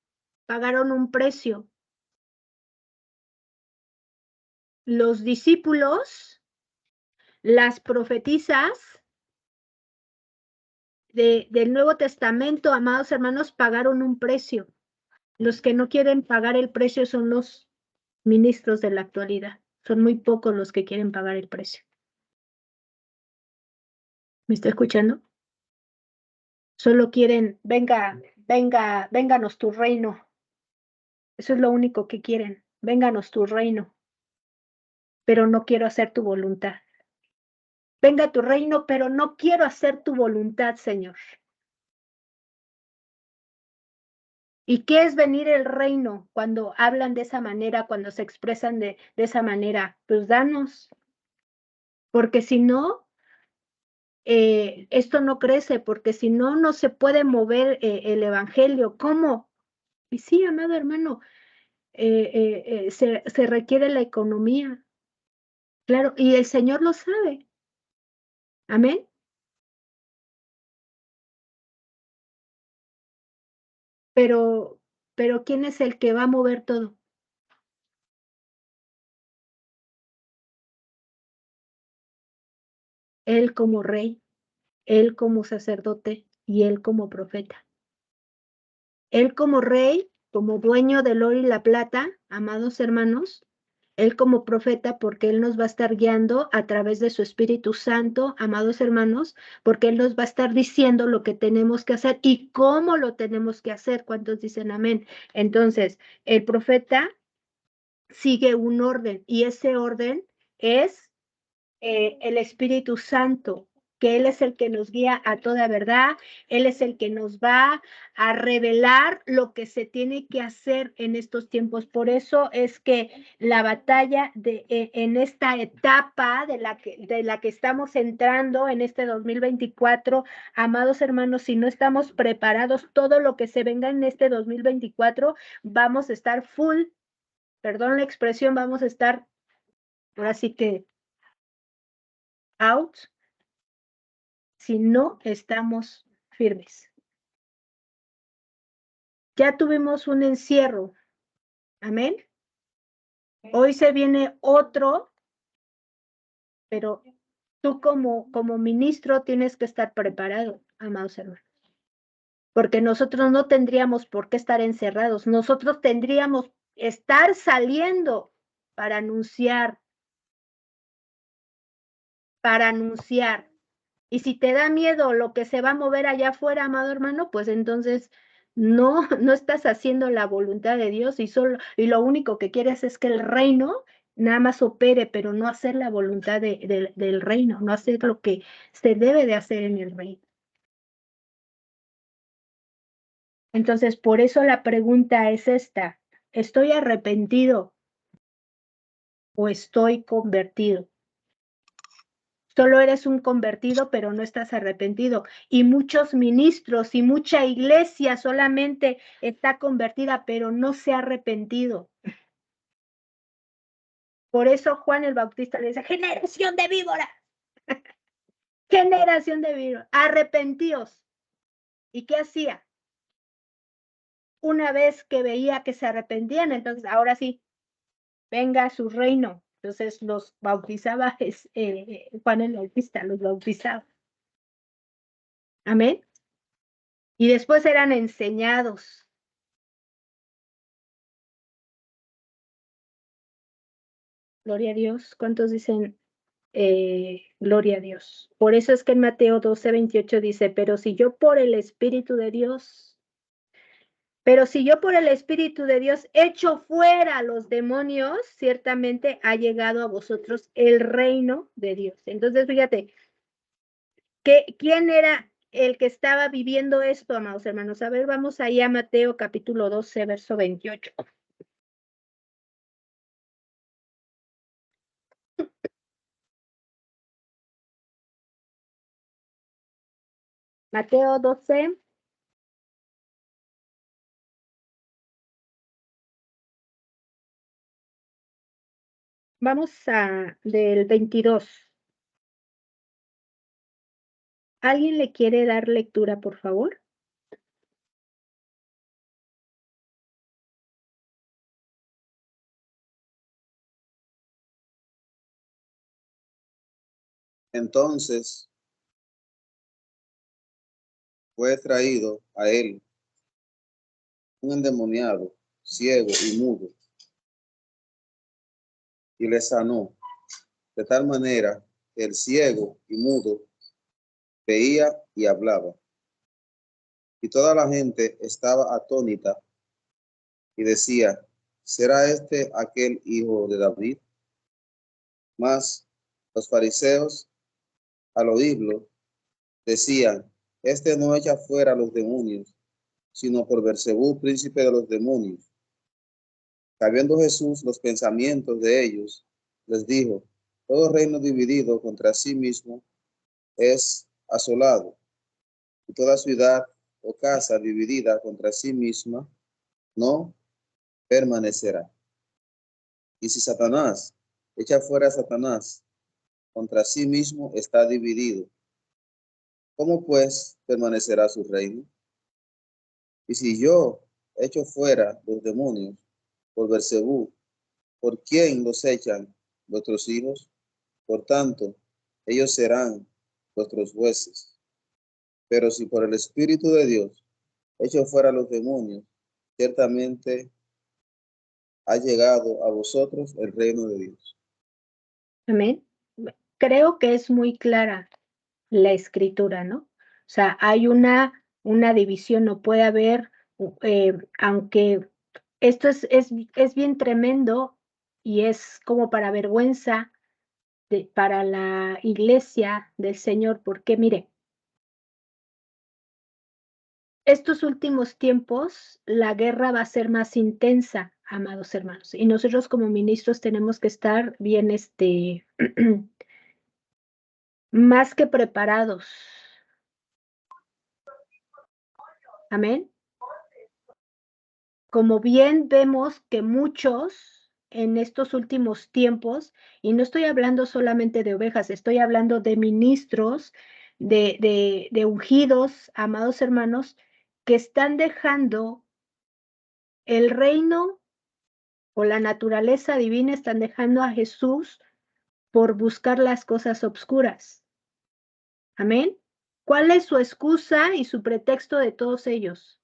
pagaron un precio. Los discípulos, las profetisas del Nuevo Testamento, amados hermanos, pagaron un precio. Los que no quieren pagar el precio son los ministros de la actualidad. Son muy pocos los que quieren pagar el precio. ¿Me está escuchando? Solo quieren, vénganos tu reino. Eso es lo único que quieren. Vénganos tu reino. Pero no quiero hacer tu voluntad. Venga tu reino, pero no quiero hacer tu voluntad, Señor. ¿Y qué es venir el reino cuando hablan de esa manera, cuando se expresan de esa manera? Pues danos. Porque si no, esto no crece, porque si no, no se puede mover el evangelio. ¿Cómo? Y sí, amado hermano, se requiere la economía. Claro, y el Señor lo sabe. Amén. Pero ¿quién es el que va a mover todo? Él como rey, él como sacerdote y él como profeta. Él como rey, como dueño del oro y la plata, amados hermanos, él como profeta, porque él nos va a estar guiando a través de su Espíritu Santo, amados hermanos, porque él nos va a estar diciendo lo que tenemos que hacer y cómo lo tenemos que hacer. ¿Cuántos dicen amén? Entonces, el profeta sigue un orden y ese orden es el Espíritu Santo, que Él es el que nos guía a toda verdad, Él es el que nos va a revelar lo que se tiene que hacer en estos tiempos. Por eso es que la batalla en esta etapa de la que estamos entrando en este 2024, amados hermanos, si no estamos preparados, todo lo que se venga en este 2024, vamos a estar full, perdón la expresión, vamos a estar, ahora sí que out, si no estamos firmes. Ya tuvimos un encierro, amén. Hoy se viene otro, pero tú como ministro tienes que estar preparado, amados hermanos, porque nosotros no tendríamos por qué estar encerrados, nosotros tendríamos estar saliendo para anunciar. Y si te da miedo lo que se va a mover allá afuera, amado hermano, pues entonces no estás haciendo la voluntad de Dios y lo único que quieres es que el reino nada más opere, pero no hacer la voluntad del reino, no hacer lo que se debe de hacer en el reino. Entonces, por eso la pregunta es esta: ¿estoy arrepentido o estoy convertido? Solo eres un convertido, pero no estás arrepentido. Y muchos ministros y mucha iglesia solamente está convertida, pero no se ha arrepentido. Por eso Juan el Bautista le dice: generación de víboras, generación de víboras, arrepentíos. ¿Y qué hacía? Una vez que veía que se arrepentían, entonces ahora sí, venga a su reino. Entonces los bautizaba Juan el Bautista, los bautizaba. Amén. Y después eran enseñados. Gloria a Dios. ¿Cuántos dicen gloria a Dios? Por eso es que en Mateo 12:28 dice: pero si yo por el Espíritu de Dios echo fuera a los demonios, ciertamente ha llegado a vosotros el reino de Dios. Entonces, fíjate, ¿quién era el que estaba viviendo esto, amados hermanos? A ver, vamos ahí a Mateo capítulo 12, verso 28. Mateo 12. Vamos del 22. ¿Alguien le quiere dar lectura, por favor? Entonces fue traído a él un endemoniado, ciego y mudo, y le sanó, de tal manera que el ciego y mudo veía y hablaba. Y toda la gente estaba atónita y decía, ¿será este aquel hijo de David? Mas los fariseos, al oírlo, decían, este no echa fuera a los demonios, sino por Beelzebú, príncipe de los demonios. Sabiendo Jesús los pensamientos de ellos, les dijo, todo reino dividido contra sí mismo es asolado, y toda ciudad o casa dividida contra sí misma no permanecerá. Y si Satanás echa fuera a Satanás, contra sí mismo está dividido. ¿Cómo pues permanecerá su reino? Y si yo echo fuera los demonios por Beelzebú, ¿por quién los echan vuestros hijos? Por tanto, ellos serán vuestros jueces. Pero si por el Espíritu de Dios echo fuera los demonios, ciertamente ha llegado a vosotros el reino de Dios. Amén. Creo que es muy clara la escritura, ¿no? O sea, hay una división, no puede haber, aunque esto es bien tremendo y es como para vergüenza para la iglesia del Señor, porque mire, estos últimos tiempos la guerra va a ser más intensa, amados hermanos, y nosotros como ministros tenemos que estar bien, más que preparados. Amén. Como bien vemos que muchos en estos últimos tiempos, y no estoy hablando solamente de ovejas, estoy hablando de ministros, de ungidos, amados hermanos, que están dejando el reino o la naturaleza divina, están dejando a Jesús por buscar las cosas obscuras. Amén. ¿Cuál es su excusa y su pretexto de todos ellos?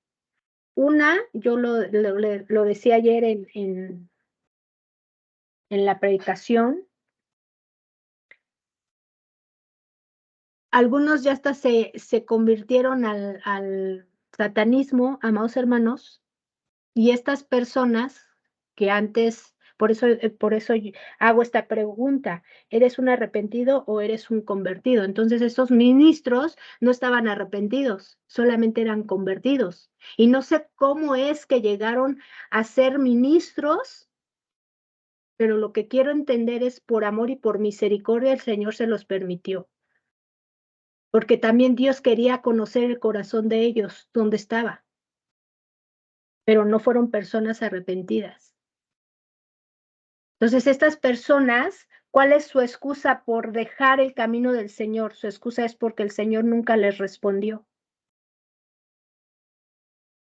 Una, yo lo decía ayer en la predicación, algunos ya hasta se convirtieron al satanismo, amados hermanos, y estas personas que antes, por eso hago esta pregunta, ¿eres un arrepentido o eres un convertido? Entonces estos ministros no estaban arrepentidos, solamente eran convertidos. Y no sé cómo es que llegaron a ser ministros, pero lo que quiero entender es por amor y por misericordia el Señor se los permitió. Porque también Dios quería conocer el corazón de ellos, dónde estaba. Pero no fueron personas arrepentidas. Entonces, estas personas, ¿cuál es su excusa por dejar el camino del Señor? Su excusa es porque el Señor nunca les respondió.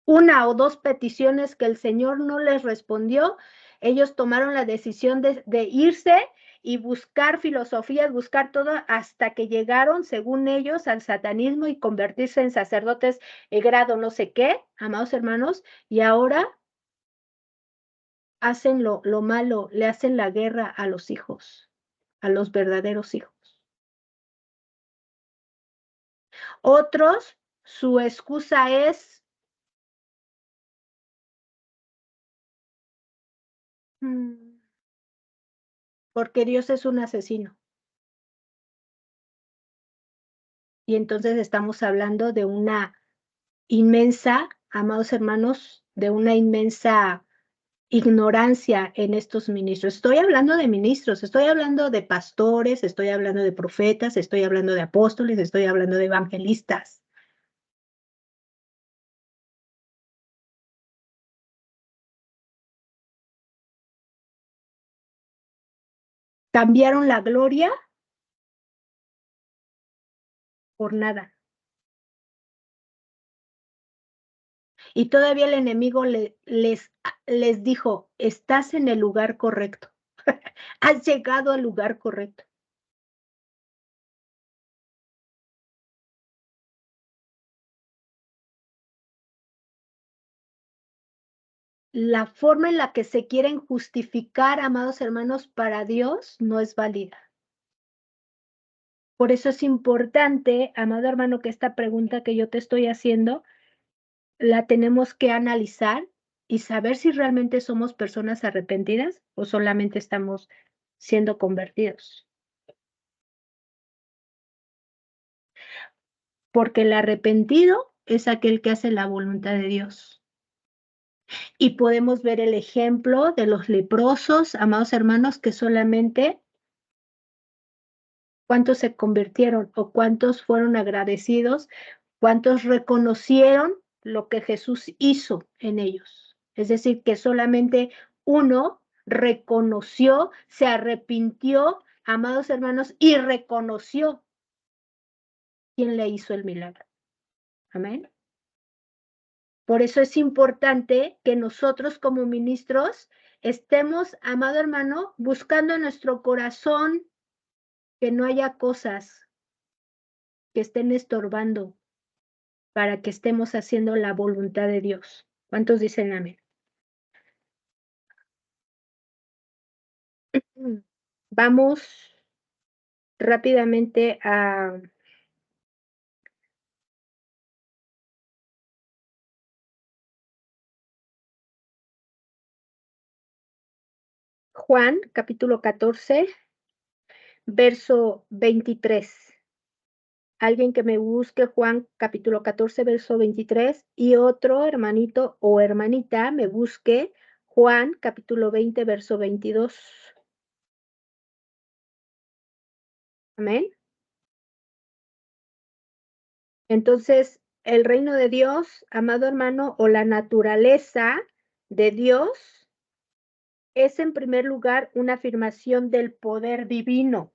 Una o dos peticiones que el Señor no les respondió, ellos tomaron la decisión de irse y buscar filosofías, buscar todo, hasta que llegaron, según ellos, al satanismo y convertirse en sacerdotes grado no sé qué, amados hermanos, y ahora hacen lo malo, le hacen la guerra a los hijos, a los verdaderos hijos. Otros, su excusa es porque Dios es un asesino. Y entonces estamos hablando de una inmensa, amados hermanos, de una inmensa ignorancia en estos ministros. Estoy hablando de ministros, estoy hablando de pastores, estoy hablando de profetas, estoy hablando de apóstoles, estoy hablando de evangelistas. cambiaron la gloria por nada. Y todavía el enemigo les dijo, estás en el lugar correcto. Has llegado al lugar correcto. La forma en la que se quieren justificar, amados hermanos, para Dios no es válida. Por eso es importante, amado hermano, que esta pregunta que yo te estoy haciendo, la tenemos que analizar y saber si realmente somos personas arrepentidas o solamente estamos siendo convertidos. Porque el arrepentido es aquel que hace la voluntad de Dios. Y podemos ver el ejemplo de los leprosos, amados hermanos, que solamente cuántos se convirtieron o cuántos fueron agradecidos, cuántos reconocieron lo que Jesús hizo en ellos. Es decir, que solamente uno reconoció, se arrepintió, amados hermanos, y reconoció quién le hizo el milagro. Amén. Por eso es importante que nosotros como ministros estemos, amado hermano, buscando en nuestro corazón que no haya cosas que estén estorbando para que estemos haciendo la voluntad de Dios. ¿Cuántos dicen amén? Vamos rápidamente a Juan, capítulo 14, verso 23. Alguien que me busque Juan, capítulo 14, verso 23, y otro hermanito o hermanita me busque Juan, capítulo 20, verso 22. Amén. Entonces, el reino de Dios, amado hermano, o la naturaleza de Dios, es en primer lugar una afirmación del poder divino.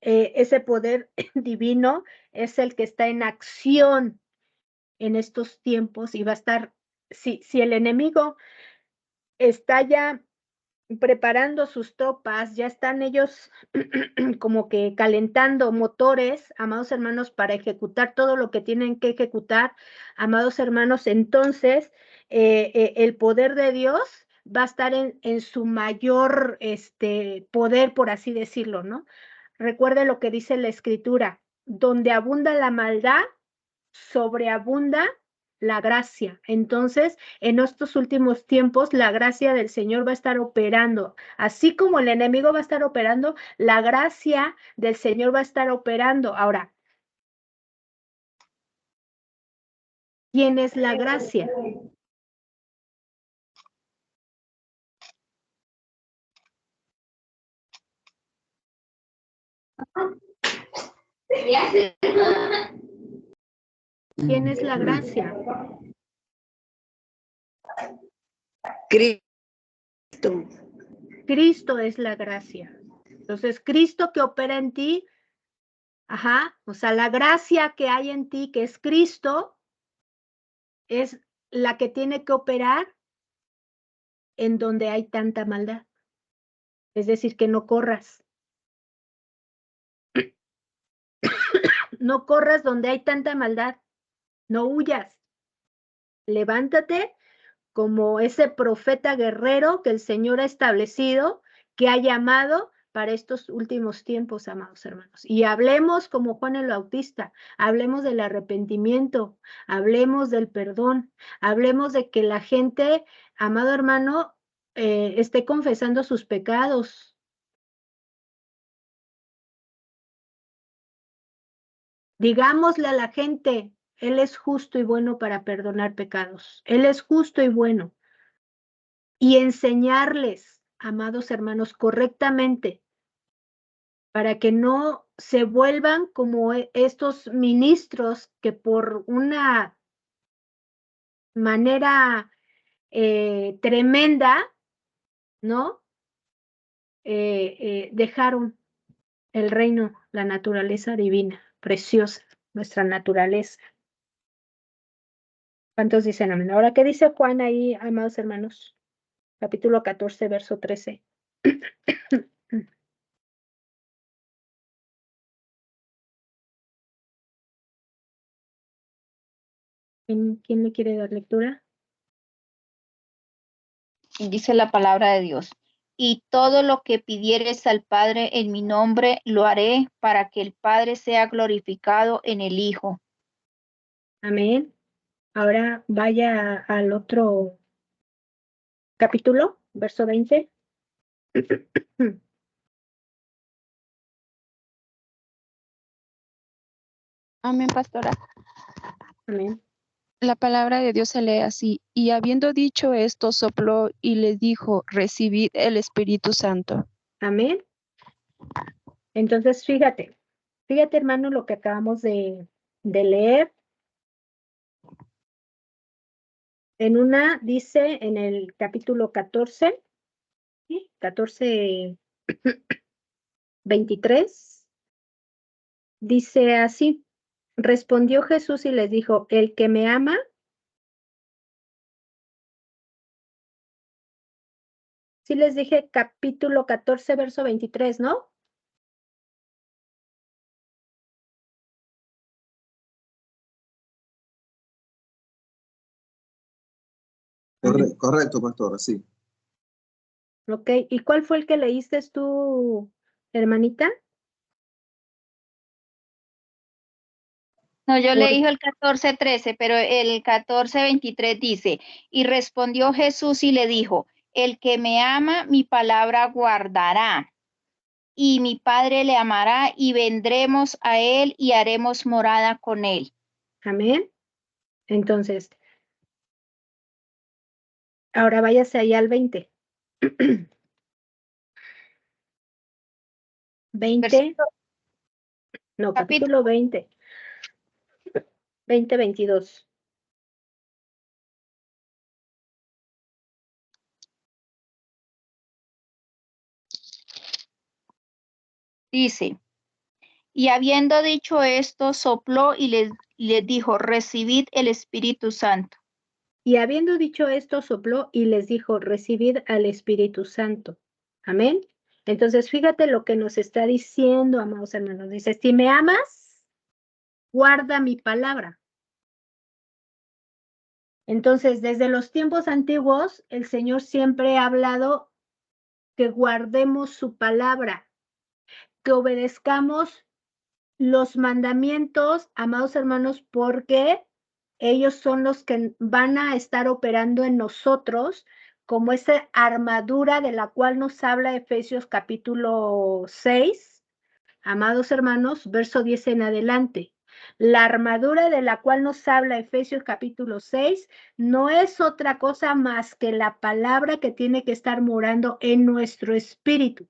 Ese poder divino es el que está en acción en estos tiempos y va a estar, si el enemigo está ya preparando sus tropas, ya están ellos como que calentando motores, amados hermanos, para ejecutar todo lo que tienen que ejecutar, amados hermanos, entonces el poder de Dios va a estar en su mayor poder, por así decirlo, ¿no? Recuerde lo que dice la Escritura, donde abunda la maldad, sobreabunda la gracia. Entonces, en estos últimos tiempos, la gracia del Señor va a estar operando. Así como el enemigo va a estar operando, la gracia del Señor va a estar operando. Ahora, ¿quién es la gracia? ¿Quién es la gracia? Cristo. Cristo es la gracia. Entonces, Cristo que opera en ti, o sea, la gracia que hay en ti, que es Cristo, es la que tiene que operar en donde hay tanta maldad. Es decir, que no corras. No corras donde hay tanta maldad. No huyas. Levántate como ese profeta guerrero que el Señor ha establecido, que ha llamado para estos últimos tiempos, amados hermanos. Y hablemos como Juan el Bautista, hablemos del arrepentimiento, hablemos del perdón, hablemos de que la gente, amado hermano, esté confesando sus pecados. Digámosle a la gente, Él es justo y bueno para perdonar pecados. Él es justo y bueno. Y enseñarles, amados hermanos, correctamente, para que no se vuelvan como estos ministros que por una manera tremenda, ¿no? dejaron el reino, la naturaleza divina, preciosa, nuestra naturaleza. ¿Cuántos dicen amén? Ahora, ¿qué dice Juan ahí, amados hermanos? Capítulo 14, verso 13. ¿Quién le quiere dar lectura? Dice la palabra de Dios. Y todo lo que pidieres al Padre en mi nombre, lo haré para que el Padre sea glorificado en el Hijo. Amén. Ahora vaya al otro capítulo, verso 20. Amén, pastora. Amén. La palabra de Dios se lee así. Y habiendo dicho esto, sopló y les dijo, recibid el Espíritu Santo. Amén. Entonces, fíjate, hermano, lo que acabamos de leer. En una dice en el capítulo 14, ¿sí? 14, 23, dice así, respondió Jesús y les dijo, el que me ama, sí les dije capítulo 14, verso 23, ¿no? Correcto, pastora, sí. Ok, ¿y cuál fue el que leíste tú, hermanita? No, yo Por- leí el 14:13, pero el 14:23 dice, y respondió Jesús y le dijo, el que me ama, mi palabra guardará, y mi Padre le amará, y vendremos a él y haremos morada con él. Amén. Entonces, ahora váyase allá al 20. 20, no, capítulo 20. 20, 22. Dice, y habiendo dicho esto, sopló y les dijo, recibid el Espíritu Santo. Y habiendo dicho esto, sopló y les dijo, recibid al Espíritu Santo. Amén. Entonces, fíjate lo que nos está diciendo, amados hermanos. Dice, si me amas, guarda mi palabra. Entonces, desde los tiempos antiguos, el Señor siempre ha hablado que guardemos su palabra, que obedezcamos los mandamientos, amados hermanos, porque ellos son los que van a estar operando en nosotros como esa armadura de la cual nos habla Efesios capítulo 6, amados hermanos, verso 10 en adelante. La armadura de la cual nos habla Efesios capítulo 6 no es otra cosa más que la palabra que tiene que estar morando en nuestro espíritu.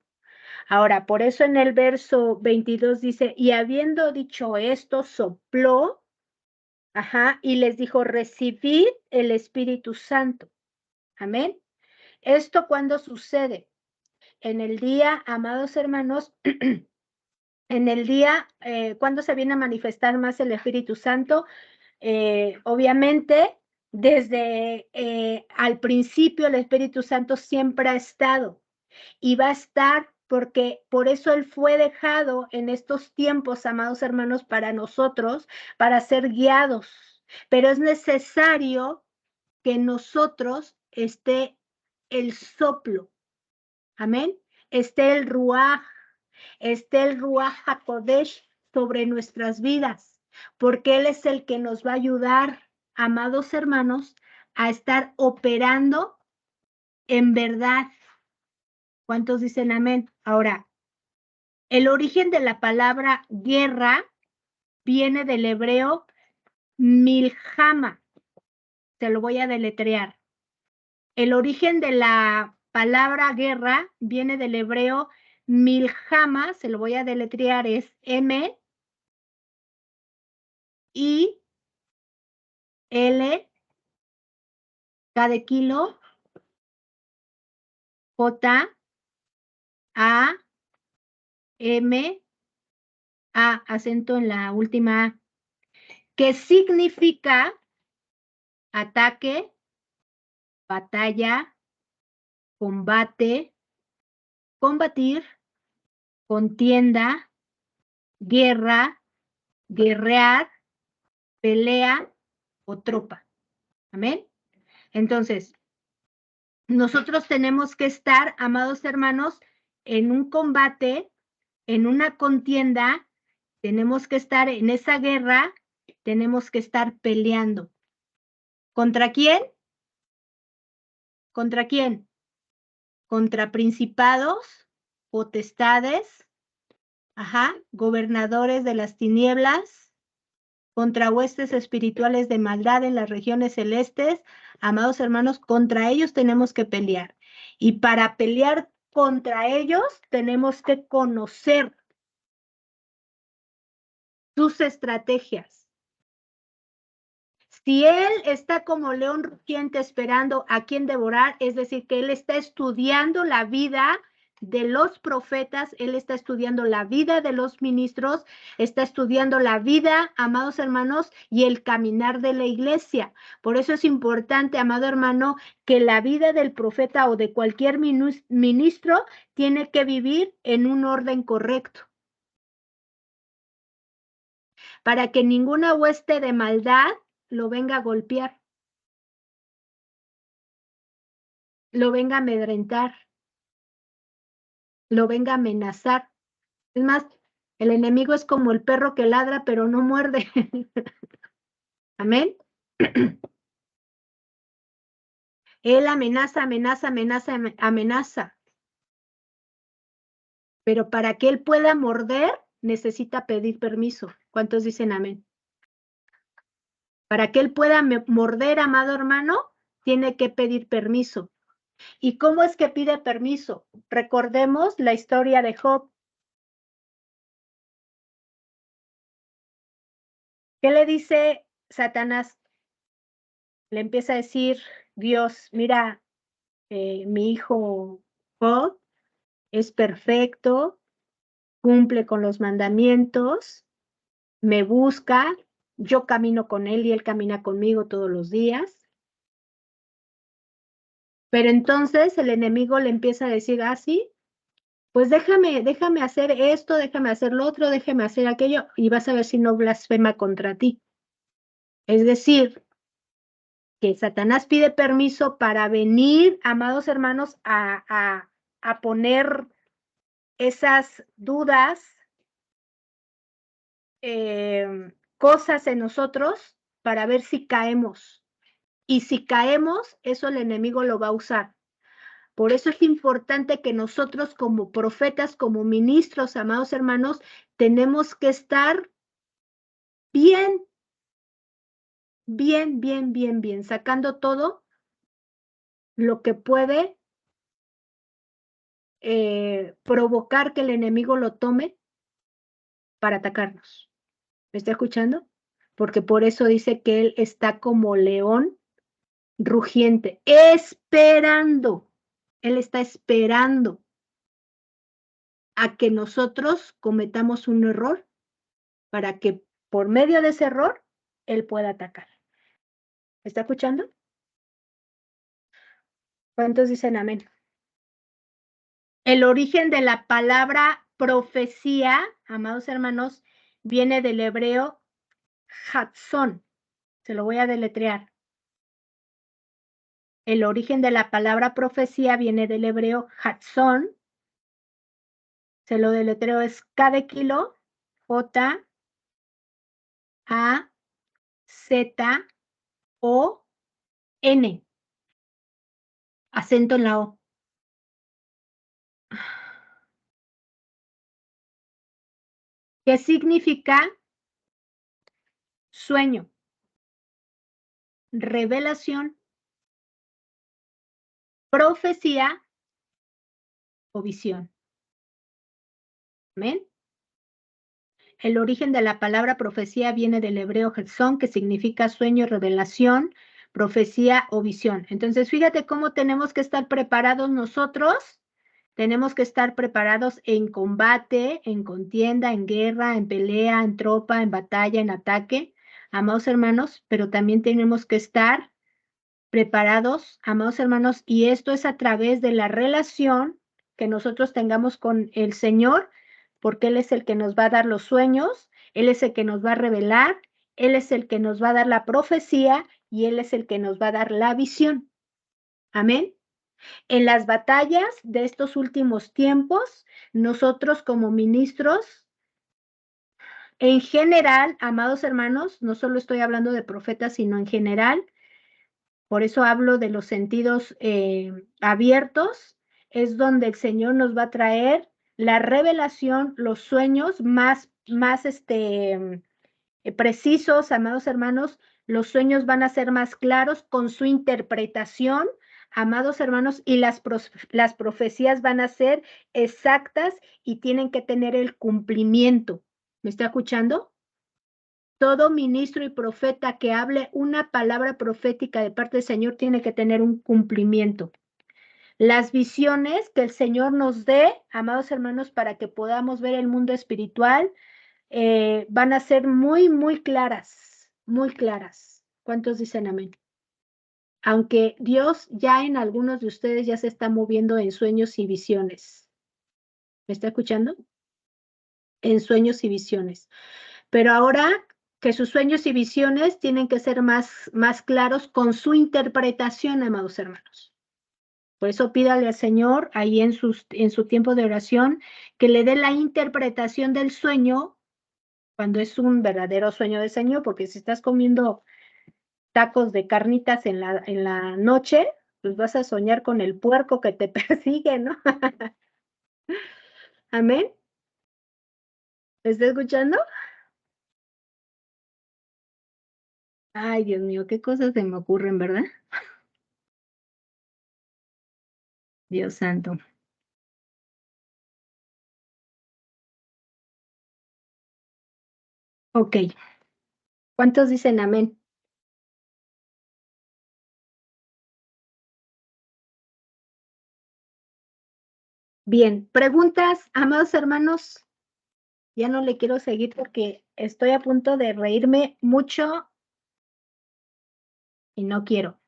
Ahora, por eso en el verso 22 dice, y habiendo dicho esto, sopló, y les dijo, recibid el Espíritu Santo. Amén. ¿Esto cuándo sucede? En el día, amados hermanos, en el día, ¿cuándo se viene a manifestar más el Espíritu Santo? Obviamente, desde al principio el Espíritu Santo siempre ha estado y va a estar porque por eso Él fue dejado en estos tiempos, amados hermanos, para nosotros, para ser guiados. Pero es necesario que en nosotros esté el soplo, amén, esté el Ruaj HaKodesh sobre nuestras vidas, porque Él es el que nos va a ayudar, amados hermanos, a estar operando en verdad. ¿Cuántos dicen amén? Ahora, el origen de la palabra guerra viene del hebreo milhama. Te lo voy a deletrear. El origen de la palabra guerra viene del hebreo milhama, se lo voy a deletrear, es M, I, L, K de kilo, J, A, M, A, acento en la última A, que significa ataque, batalla, combate, combatir, contienda, guerra, guerrear, pelea o tropa. Amén. Entonces, nosotros tenemos que estar, amados hermanos, en un combate, en una contienda, tenemos que estar en esa guerra, tenemos que estar peleando. ¿Contra quién? ¿Contra quién? Contra principados, potestades, gobernadores de las tinieblas, contra huestes espirituales de maldad en las regiones celestes. Amados hermanos, contra ellos tenemos que pelear. Y para pelear contra ellos tenemos que conocer sus estrategias. Si él está como león rugiente esperando a quien devorar, es decir, que él está estudiando la vida de los profetas, él está estudiando la vida de los ministros, está estudiando la vida, amados hermanos, y el caminar de la iglesia. Por eso es importante, amado hermano, que la vida del profeta o de cualquier ministro tiene que vivir en un orden correcto, para que ninguna hueste de maldad lo venga a golpear, lo venga a amedrentar, lo venga a amenazar. Es más, el enemigo es como el perro que ladra pero no muerde. Amén. Él amenaza, amenaza, amenaza, amenaza. Pero para que él pueda morder, necesita pedir permiso. ¿Cuántos dicen amén? Para que él pueda morder, amado hermano, tiene que pedir permiso. ¿Y cómo es que pide permiso? Recordemos la historia de Job. ¿Qué le dice Satanás? Le empieza a decir Dios, mira, mi hijo Job es perfecto, cumple con los mandamientos, me busca, yo camino con él y él camina conmigo todos los días. Pero entonces el enemigo le empieza a decir, sí, pues déjame hacer esto, déjame hacer lo otro, déjame hacer aquello, y vas a ver si no blasfema contra ti. Es decir, que Satanás pide permiso para venir, amados hermanos, a poner esas dudas, cosas en nosotros para ver si caemos. Y si caemos, eso el enemigo lo va a usar. Por eso es importante que nosotros como profetas, como ministros, amados hermanos, tenemos que estar bien, sacando todo lo que puede provocar que el enemigo lo tome para atacarnos. ¿Me está escuchando? Porque por eso dice que él está como león rugiente, esperando. Él está esperando a que nosotros cometamos un error para que por medio de ese error él pueda atacar. ¿Me está escuchando? ¿Cuántos dicen amén? El origen de la palabra profecía, amados hermanos, viene del hebreo Hatzón. Se lo voy a deletrear. El origen de la palabra profecía viene del hebreo Hatzón. Se lo deletreo, es K de kilo, J, A, Z, O, N. Acento en la O. ¿Qué significa? Sueño, revelación, profecía o visión. ¿Amén? El origen de la palabra profecía viene del hebreo Hezón, que significa sueño, revelación, profecía o visión. Entonces, fíjate cómo tenemos que estar preparados nosotros Tenemos que estar preparados en combate, en contienda, en guerra, en pelea, en tropa, en batalla, en ataque, amados hermanos, pero también tenemos que estar preparados, amados hermanos, y esto es a través de la relación que nosotros tengamos con el Señor, porque Él es el que nos va a dar los sueños, Él es el que nos va a revelar, Él es el que nos va a dar la profecía y Él es el que nos va a dar la visión. Amén. En las batallas de estos últimos tiempos, nosotros como ministros, en general, amados hermanos, no solo estoy hablando de profetas, sino en general, por eso hablo de los sentidos abiertos, es donde el Señor nos va a traer la revelación, los sueños más precisos, amados hermanos, los sueños van a ser más claros con su interpretación, amados hermanos, y las profecías van a ser exactas y tienen que tener el cumplimiento. ¿Me está escuchando? Todo ministro y profeta que hable una palabra profética de parte del Señor tiene que tener un cumplimiento. Las visiones que el Señor nos dé, amados hermanos, para que podamos ver el mundo espiritual, van a ser muy, muy claras, muy claras. ¿Cuántos dicen amén? Aunque Dios ya en algunos de ustedes ya se está moviendo en sueños y visiones. ¿Me está escuchando? En sueños y visiones. Pero ahora que sus sueños y visiones tienen que ser más claros con su interpretación, amados hermanos. Por eso pídale al Señor ahí en su tiempo de oración que le dé la interpretación del sueño cuando es un verdadero sueño del Señor, porque si estás comiendo tacos de carnitas en la noche, pues vas a soñar con el puerco que te persigue, ¿no? Amén. ¿Me está escuchando? Ay, Dios mío, qué cosas se me ocurren, ¿verdad? Dios santo. Ok. ¿Cuántos dicen amén? Bien, preguntas, amados hermanos. Ya no le quiero seguir porque estoy a punto de reírme mucho y no quiero.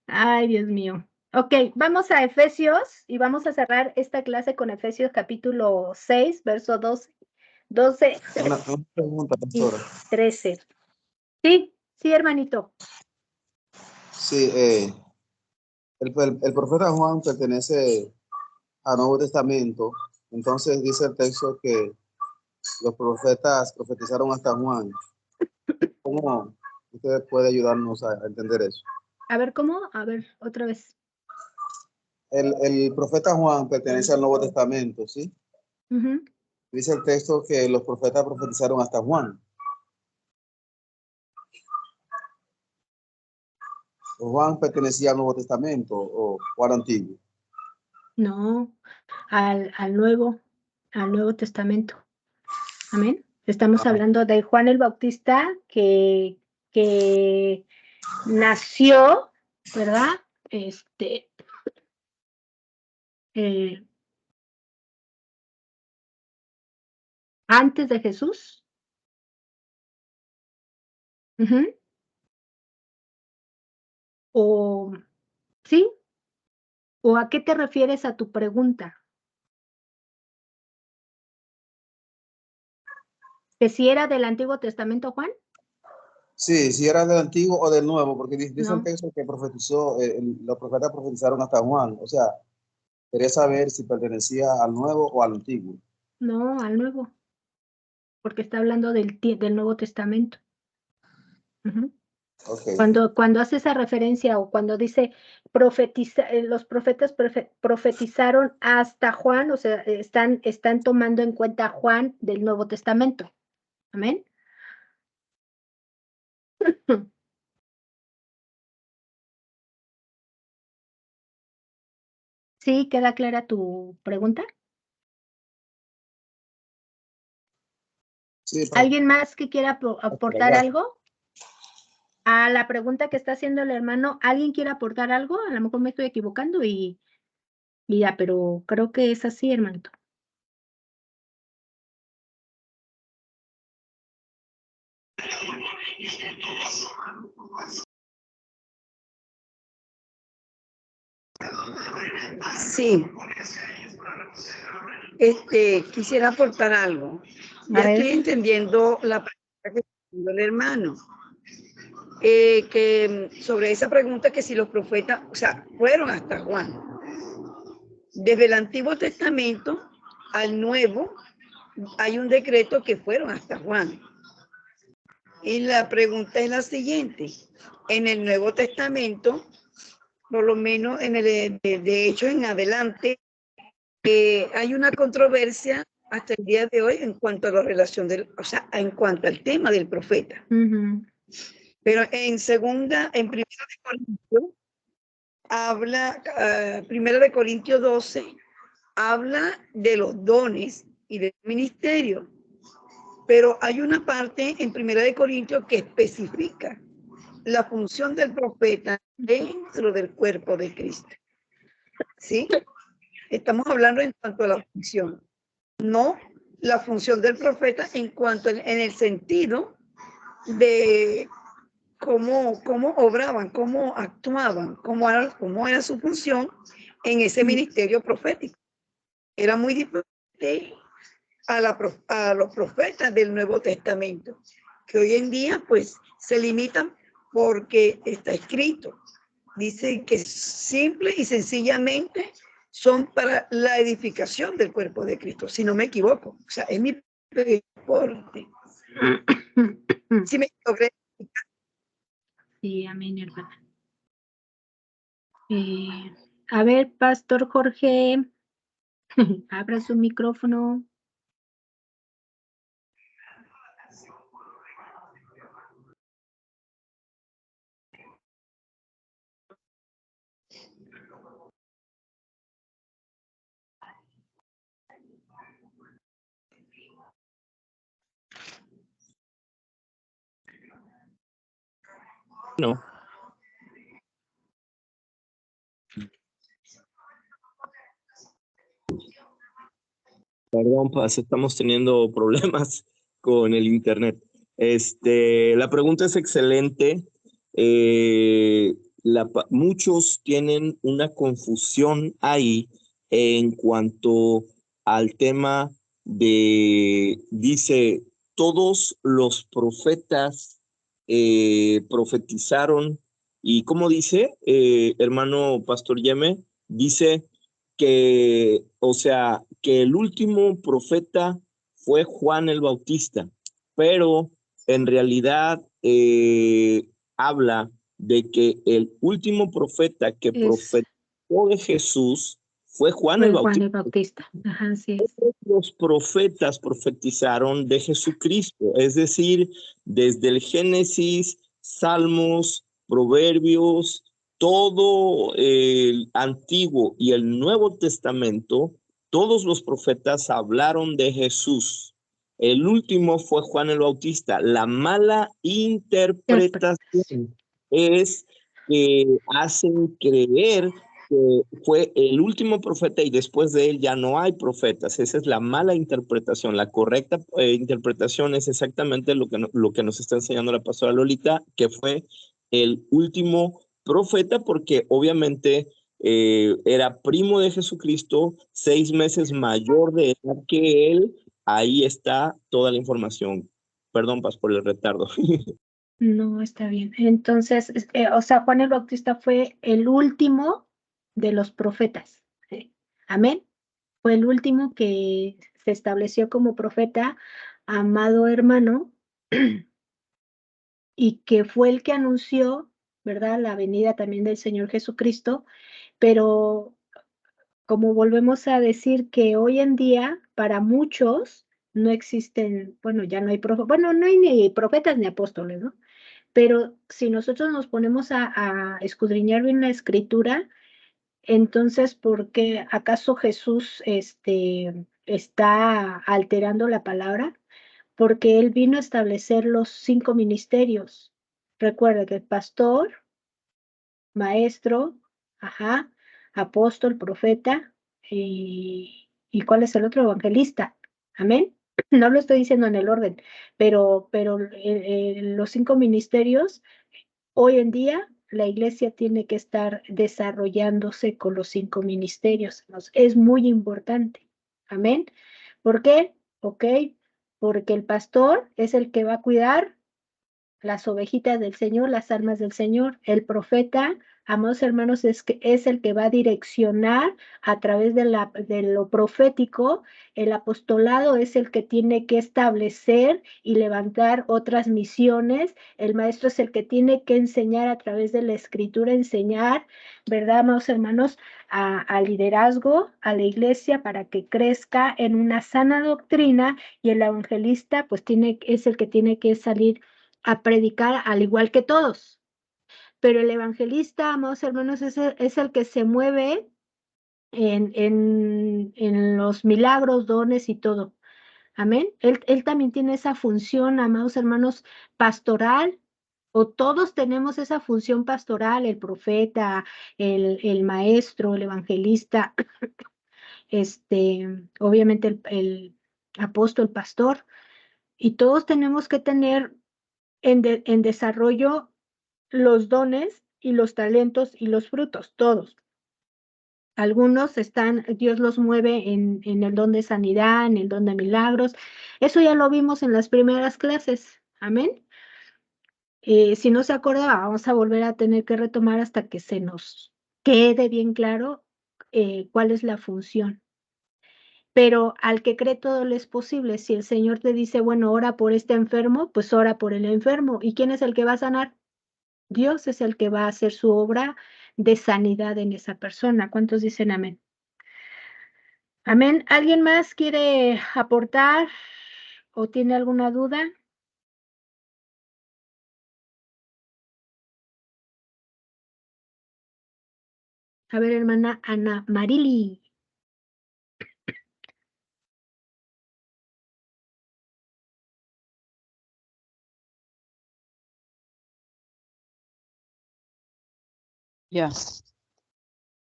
Ay, Dios mío. Ok, vamos a Efesios y vamos a cerrar esta clase con Efesios capítulo 6, verso 12 Una pregunta, y pastora. 13. Sí, hermanito. Sí, el profeta Juan pertenece al Nuevo Testamento, entonces dice el texto que los profetas profetizaron hasta Juan. ¿Cómo usted puede ayudarnos a entender eso? A ver, ¿cómo? A ver, otra vez. El profeta Juan pertenece al Nuevo Testamento, ¿sí? Uh-huh. Dice el texto que los profetas profetizaron hasta Juan. ¿O Juan pertenecía al Nuevo Testamento o al Antiguo? No, al Nuevo Testamento. Amén. Estamos hablando de Juan el Bautista que nació, ¿verdad? Antes de Jesús. Uh-huh. O, ¿sí? ¿O a qué te refieres a tu pregunta? ¿Que si era del Antiguo Testamento, Juan? Sí, si era del Antiguo o del Nuevo, porque dice No. el texto que profetizó, los profetas profetizaron hasta Juan. O sea, quería saber si pertenecía al Nuevo o al Antiguo. No, al Nuevo. Porque está hablando del Nuevo Testamento. Uh-huh. Okay. Cuando hace esa referencia o cuando dice los profetas profetizaron hasta Juan, o sea, están tomando en cuenta a Juan del Nuevo Testamento. Amén. ¿Sí queda clara tu pregunta? Sí, ¿Alguien más que quiera aportar algo? A la pregunta que está haciendo el hermano, ¿alguien quiere aportar algo? A lo mejor me estoy equivocando y Y ya, pero creo que es así, hermanito. Sí. Quisiera aportar algo. A Ya ver. estoy entendiendo la pregunta que hizo el hermano. Que sobre esa pregunta que si los profetas, o sea, fueron hasta Juan. Desde el Antiguo Testamento al Nuevo hay un decreto que fueron hasta Juan. Y la pregunta es la siguiente. En el Nuevo Testamento, por lo menos en el de hecho en adelante, hay una controversia hasta el día de hoy en cuanto a la relación del, o sea, en cuanto al tema del profeta. Pero en primera de Corintios, habla, primera de Corintios 12, habla de los dones y del ministerio. Pero hay una parte en primera de Corintios que especifica la función del profeta dentro del cuerpo de Cristo. ¿Sí? Estamos hablando en cuanto a la función, no la función del profeta en cuanto en el sentido de cómo obraban, cómo actuaban, cómo era su función en ese ministerio profético. Era muy diferente a los profetas del Nuevo Testamento, que hoy en día pues se limitan porque está escrito. Dice que simple y sencillamente son para la edificación del cuerpo de Cristo, si no me equivoco. O sea, es mi reporte. Si me logré. Sí, amén, hermana. A ver, Pastor Jorge, abra su micrófono. No. Perdón, Paz, estamos teniendo problemas con el internet. La pregunta es excelente. Muchos tienen una confusión ahí en cuanto al tema de, dice, todos los profetas profetizaron, y ¿cómo dice, hermano Pastor Yeme? Dice que, o sea, que el último profeta fue Juan el Bautista, pero en realidad habla de que el último profeta que profetizó de Jesús fue Juan el Bautista. Ajá, sí es. Los profetas profetizaron de Jesucristo, es decir, desde el Génesis, Salmos, Proverbios, todo el Antiguo y el Nuevo Testamento, todos los profetas hablaron de Jesús. El último fue Juan el Bautista. La mala interpretación es que hacen creer que fue el último profeta y después de él ya no hay profetas. Esa es la mala interpretación. La correcta interpretación es exactamente lo que nos está enseñando la pastora Lolita, que fue el último profeta, porque obviamente era primo de Jesucristo, 6 meses mayor de edad que él. Ahí está toda la información. Perdón, Paz, por el retardo. No, está bien. Entonces, o sea, Juan el Bautista fue el último de los profetas. Amén. Fue el último que se estableció como profeta, amado hermano, y que fue el que anunció, ¿verdad?, la venida también del Señor Jesucristo, pero como volvemos a decir que hoy en día, para muchos, no existen, bueno, ya no hay profetas, bueno, no hay ni profetas ni apóstoles, ¿no? Pero si nosotros nos ponemos a escudriñar bien la escritura, entonces, ¿por qué acaso Jesús está alterando la palabra? Porque él vino a establecer los 5 ministerios. Recuerda que pastor, maestro, apóstol, profeta ¿y cuál es el otro? Evangelista. Amén. No lo estoy diciendo en el orden, pero los 5 ministerios, hoy en día la iglesia tiene que estar desarrollándose con los 5 ministerios. Es muy importante. Amén. ¿Por qué? Ok, porque el pastor es el que va a cuidar las ovejitas del Señor, las almas del Señor. El profeta, amados hermanos, es el que va a direccionar a través de lo profético. El apostolado es el que tiene que establecer y levantar otras misiones. El maestro es el que tiene que enseñar a través de la escritura, enseñar, ¿verdad, amados hermanos? A liderazgo, a la iglesia para que crezca en una sana doctrina, y el evangelista pues es el que tiene que salir a predicar al igual que todos. Pero el evangelista, amados hermanos, es el que se mueve en los milagros, dones y todo. Amén. Él también tiene esa función, amados hermanos, pastoral, o todos tenemos esa función pastoral, el profeta, el maestro, el evangelista, obviamente el apóstol, pastor, y todos tenemos que tener en desarrollo los dones y los talentos y los frutos, todos. Algunos Dios los mueve en el don de sanidad, en el don de milagros. Eso ya lo vimos en las primeras clases. Amén. Si no se acuerda, vamos a volver a tener que retomar hasta que se nos quede bien claro cuál es la función. Pero al que cree todo le es posible. Si el Señor te dice, bueno, ora por este enfermo, pues ora por el enfermo. ¿Y quién es el que va a sanar? Dios es el que va a hacer su obra de sanidad en esa persona. ¿Cuántos dicen amén? Amén. ¿Alguien más quiere aportar o tiene alguna duda? A ver, hermana Ana Marili. Ya,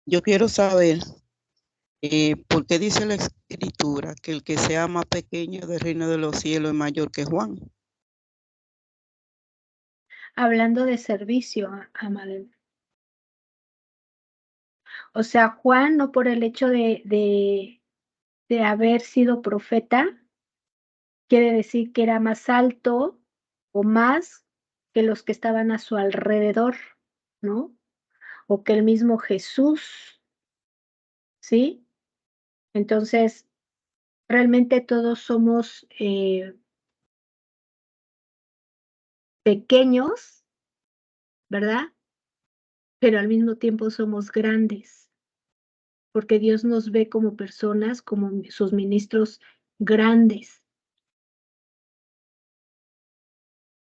yo quiero saber por qué dice la escritura que el que sea más pequeño del reino de los cielos es mayor que Juan. Hablando de servicio, amado. O sea, Juan, no por el hecho de haber sido profeta, quiere decir que era más alto o más que los que estaban a su alrededor, ¿no? O que el mismo Jesús, ¿sí? Entonces, realmente todos somos pequeños, ¿verdad? Pero al mismo tiempo somos grandes, porque Dios nos ve como personas, como sus ministros grandes.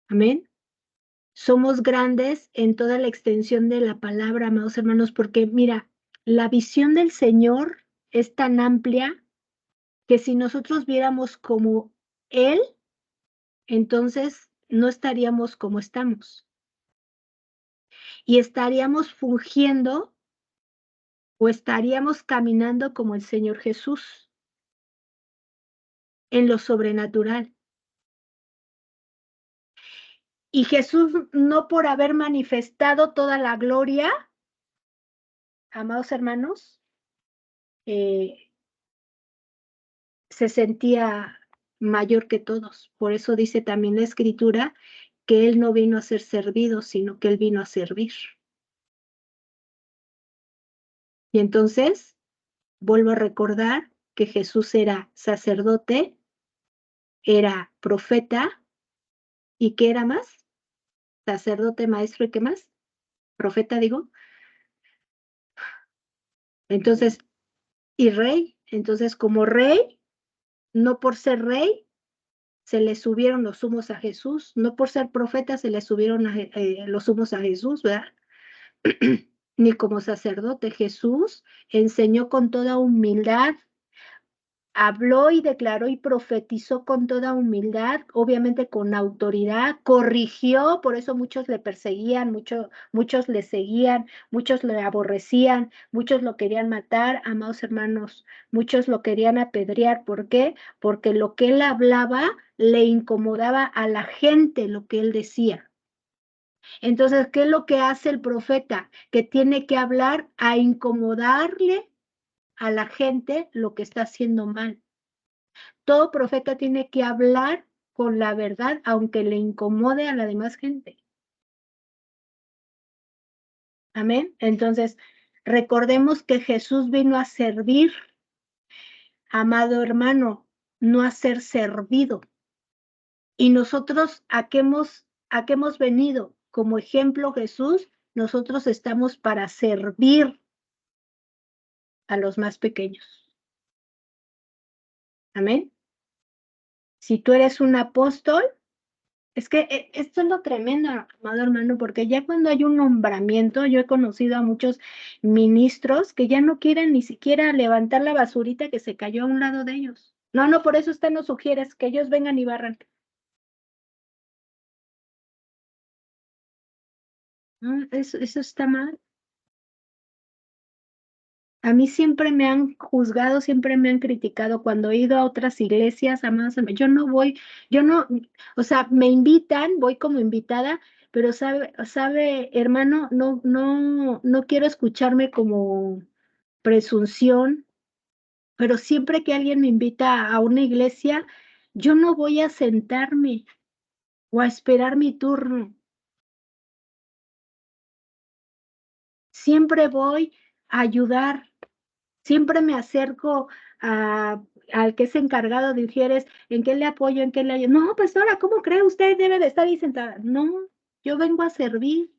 Amén. Somos grandes en toda la extensión de la palabra, amados hermanos, porque mira, la visión del Señor es tan amplia que si nosotros viéramos como Él, entonces no estaríamos como estamos. Y estaríamos fungiendo o estaríamos caminando como el Señor Jesús en lo sobrenatural. Y Jesús, no por haber manifestado toda la gloria, amados hermanos, se sentía mayor que todos. Por eso dice también la Escritura que Él no vino a ser servido, sino que Él vino a servir. Y entonces, vuelvo a recordar que Jesús era sacerdote, era profeta, ¿y qué era más? Sacerdote, maestro, ¿y qué más? Profeta, digo. Entonces, y rey. Entonces, como rey, no por ser rey, se le subieron los humos a Jesús, no por ser profeta se le subieron los humos a Jesús, ¿verdad? Ni como sacerdote. Jesús enseñó con toda humildad, habló y declaró y profetizó con toda humildad, obviamente con autoridad, corrigió, por eso muchos le perseguían, muchos le seguían, muchos le aborrecían, muchos lo querían matar, amados hermanos, muchos lo querían apedrear. ¿Por qué? Porque lo que él hablaba le incomodaba a la gente, lo que él decía. Entonces, ¿qué es lo que hace el profeta? Que tiene que hablar a incomodarle a la gente lo que está haciendo mal. Todo profeta tiene que hablar con la verdad, aunque le incomode a la demás gente. Amén. Entonces, recordemos que Jesús vino a servir, amado hermano, no a ser servido. Y nosotros, ¿a qué hemos venido? Como ejemplo, Jesús, nosotros estamos para servir a los más pequeños. Amén. Si tú eres un apóstol, es que esto es lo tremendo, amado hermano, porque ya cuando hay un nombramiento, yo he conocido a muchos ministros que ya no quieren ni siquiera levantar la basurita que se cayó a un lado de ellos. No, por eso usted nos sugiere que ellos vengan y barran. Eso está mal. A mí siempre me han juzgado, siempre me han criticado cuando he ido a otras iglesias, amados, yo no voy, o sea, me invitan, voy como invitada, pero sabe, hermano, no quiero escucharme como presunción, pero siempre que alguien me invita a una iglesia, yo no voy a sentarme o a esperar mi turno. Siempre voy a ayudar. Siempre me acerco al que es encargado de ujieres, ¿en qué le apoyo? ¿En qué le ayudo? No, pastora, ¿cómo cree usted? Debe de estar ahí sentada. No, yo vengo a servir.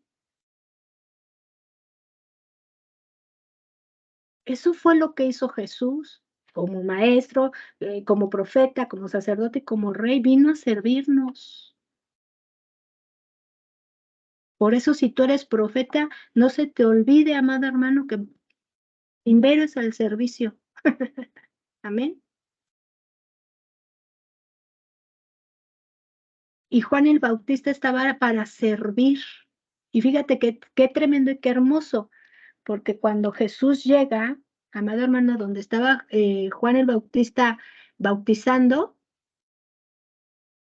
Eso fue lo que hizo Jesús como maestro, como profeta, como sacerdote y como rey. Vino a servirnos. Por eso, si tú eres profeta, no se te olvide, amado hermano, que primero es el servicio. Amén. Y Juan el Bautista estaba para servir. Y fíjate qué tremendo y qué hermoso, porque cuando Jesús llega, amado hermano, donde estaba Juan el Bautista bautizando,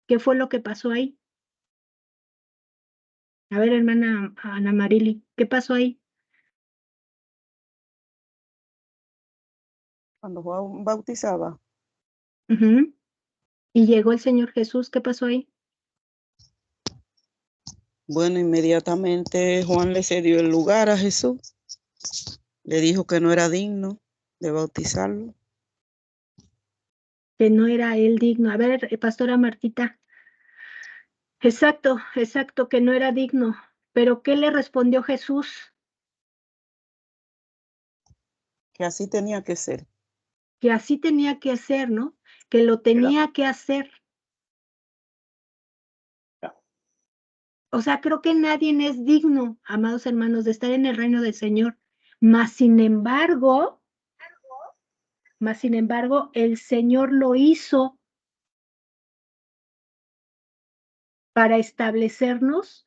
¿qué fue lo que pasó ahí? A ver, hermana Ana Marili, ¿qué pasó ahí? Cuando Juan bautizaba, Ujú. Y llegó el Señor Jesús, ¿qué pasó ahí? bueno, inmediatamente Juan le cedió el lugar a Jesús. Le dijo que no era digno de bautizarlo. Que no era él digno. A ver, pastora Martita. Exacto, que no era digno. Pero ¿qué le respondió Jesús? Que así tenía que ser. Que así tenía que hacer, ¿no? Que lo tenía que hacer. O sea, creo que nadie es digno, amados hermanos, de estar en el reino del Señor. Mas sin embargo, el Señor lo hizo para establecernos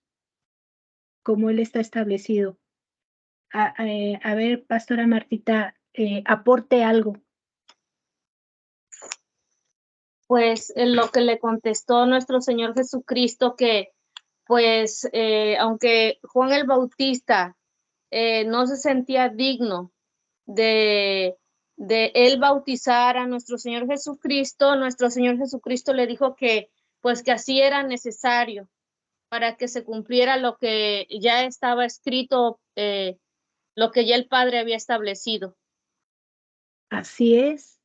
como Él está establecido. A ver, pastora Martita, aporte algo. Pues en lo que le contestó nuestro Señor Jesucristo, que pues aunque Juan el Bautista no se sentía digno de él bautizar a nuestro Señor Jesucristo, nuestro Señor Jesucristo le dijo que pues que así era necesario para que se cumpliera lo que ya estaba escrito, lo que ya el Padre había establecido. Así es.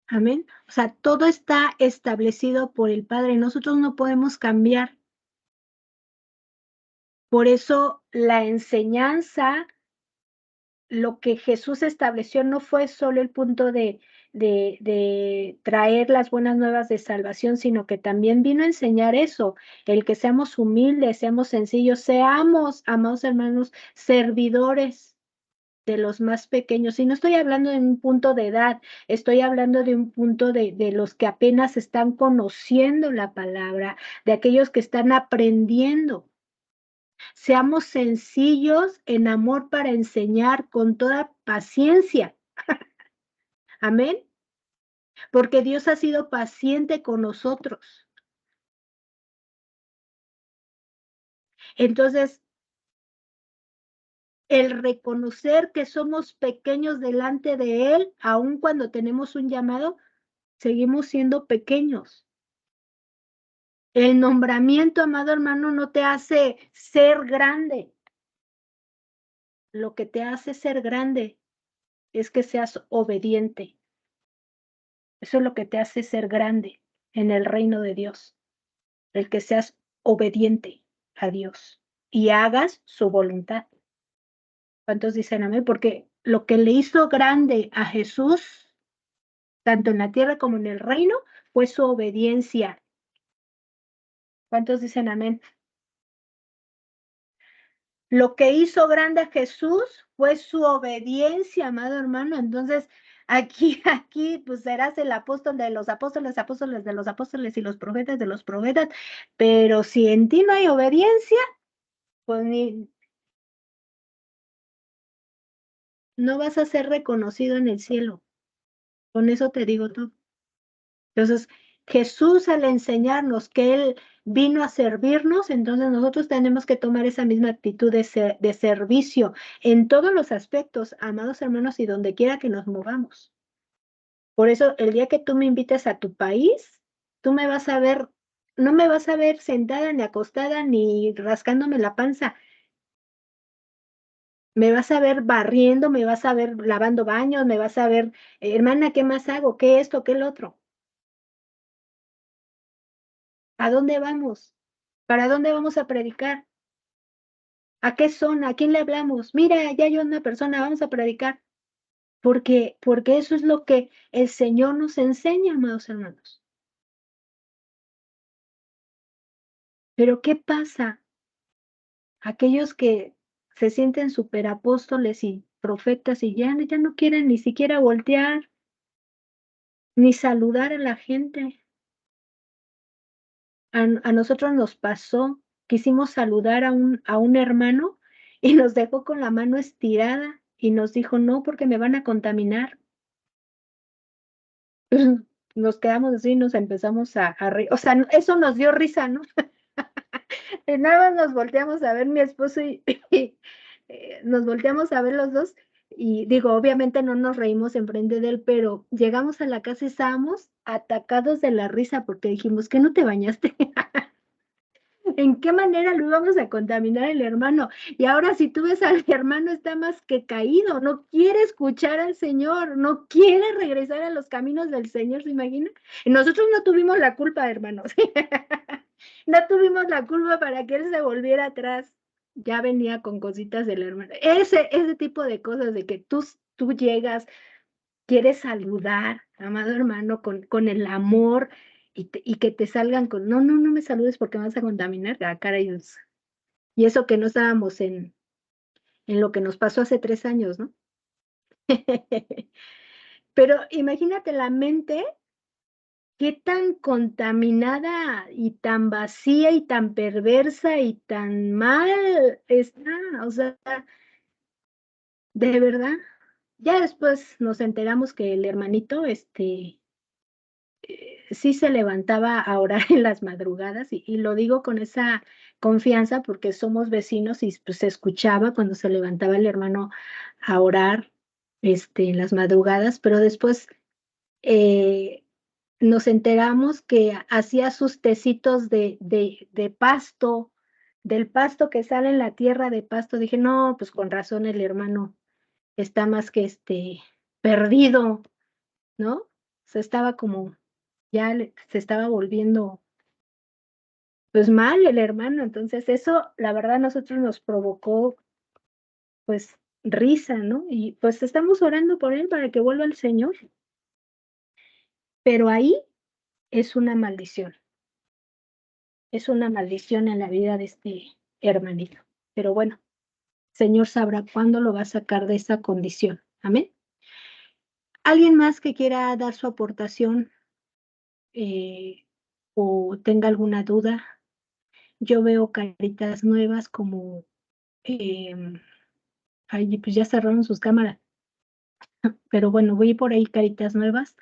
Amén. O sea, todo está establecido por el Padre. Nosotros no podemos cambiar. Por eso la enseñanza, lo que Jesús estableció no fue solo el punto de traer las buenas nuevas de salvación, sino que también vino a enseñar eso, el que seamos humildes, seamos sencillos, seamos, amados hermanos, servidores. de los más pequeños. Y no estoy hablando de un punto de edad, estoy hablando de un punto de los que apenas están conociendo la palabra, de aquellos que están aprendiendo. Seamos sencillos en amor para enseñar con toda paciencia. Amén. Porque Dios ha sido paciente con nosotros. Entonces, el reconocer que somos pequeños delante de Él, aun cuando tenemos un llamado, seguimos siendo pequeños. El nombramiento, amado hermano, no te hace ser grande. Lo que te hace ser grande es que seas obediente. Eso es lo que te hace ser grande en el reino de Dios. El que seas obediente a Dios y hagas su voluntad. ¿Cuántos dicen amén? Porque lo que le hizo grande a Jesús, tanto en la tierra como en el reino, fue su obediencia. ¿Cuántos dicen amén? Lo que hizo grande a Jesús fue su obediencia, amado hermano. Entonces, aquí, pues serás el apóstol de los apóstoles, apóstoles de los apóstoles y los profetas de los profetas. Pero si en ti no hay obediencia, pues no vas a ser reconocido en el cielo. Con eso te digo todo. Entonces, Jesús al enseñarnos que Él vino a servirnos, entonces nosotros tenemos que tomar esa misma actitud de servicio en todos los aspectos, amados hermanos, y donde quiera que nos movamos. Por eso, el día que tú me invites a tu país, tú me vas a ver, no me vas a ver sentada ni acostada ni rascándome la panza. Me vas a ver barriendo, me vas a ver lavando baños, me vas a ver, hermana, ¿qué más hago? ¿Qué esto? ¿Qué el otro? ¿A dónde vamos? ¿Para dónde vamos a predicar? ¿A qué zona? ¿A quién le hablamos? Mira, ya hay una persona, vamos a predicar. Porque eso es lo que el Señor nos enseña, amados hermanos. Pero ¿qué pasa? Aquellos que se sienten superapóstoles y profetas y ya no quieren ni siquiera voltear, ni saludar a la gente. A nosotros nos pasó, quisimos saludar a un hermano y nos dejó con la mano estirada y nos dijo, no, porque me van a contaminar. Nos quedamos así, nos empezamos a reír. O sea, eso nos dio risa, ¿no? Y nada más nos volteamos a ver mi esposo y nos volteamos a ver los dos. Y digo, obviamente no nos reímos enfrente de él, pero llegamos a la casa y estábamos atacados de la risa porque dijimos, ¿que no te bañaste? ¿En qué manera lo íbamos a contaminar el hermano? Y ahora si tú ves al hermano está más que caído, no quiere escuchar al Señor, no quiere regresar a los caminos del Señor, ¿se imagina? Y nosotros no tuvimos la culpa, hermanos. No tuvimos la culpa para que él se volviera atrás. Ya venía con cositas del hermano. Ese tipo de cosas de que tú llegas, quieres saludar, amado hermano, con el amor y que te salgan con, no me saludes porque me vas a contaminar, caray. Y eso que no estábamos en lo que nos pasó hace 3 años, ¿no? Pero imagínate la mente, qué tan contaminada y tan vacía y tan perversa y tan mal está, o sea, de verdad. Ya después nos enteramos que el hermanito, sí se levantaba a orar en las madrugadas y lo digo con esa confianza porque somos vecinos y pues, se escuchaba cuando se levantaba el hermano a orar en las madrugadas, pero después nos enteramos que hacía sus tecitos de pasto, del pasto que sale en la tierra de pasto. Dije, no, pues con razón el hermano está más que perdido, ¿no? Se estaba como se estaba volviendo pues mal el hermano, entonces eso la verdad a nosotros nos provocó pues risa, ¿no? Y pues estamos orando por él para que vuelva al Señor, pero ahí es una maldición en la vida de este hermanito, pero bueno, Señor sabrá cuándo lo va a sacar de esa condición. Amén. ¿Alguien más que quiera dar su aportación o tenga alguna duda? Yo veo caritas nuevas como, ay, pues ya cerraron sus cámaras, pero bueno, voy por ahí caritas nuevas.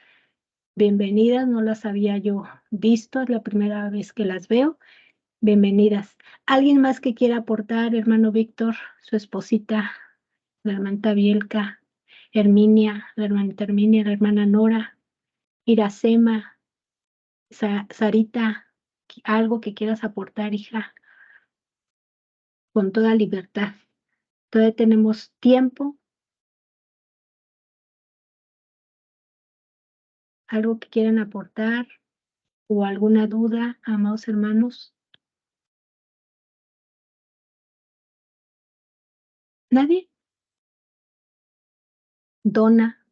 Bienvenidas, no las había yo visto, es la primera vez que las veo. Bienvenidas. ¿Alguien más que quiera aportar? Hermano Víctor, su esposita, la hermana Bielka, Herminia, la hermanita Herminia, la hermana Nora, Iracema, Sarita, algo que quieras aportar, hija, con toda libertad. Todavía tenemos tiempo. ¿Algo que quieran aportar o alguna duda, amados hermanos? ¿Nadie? Donna.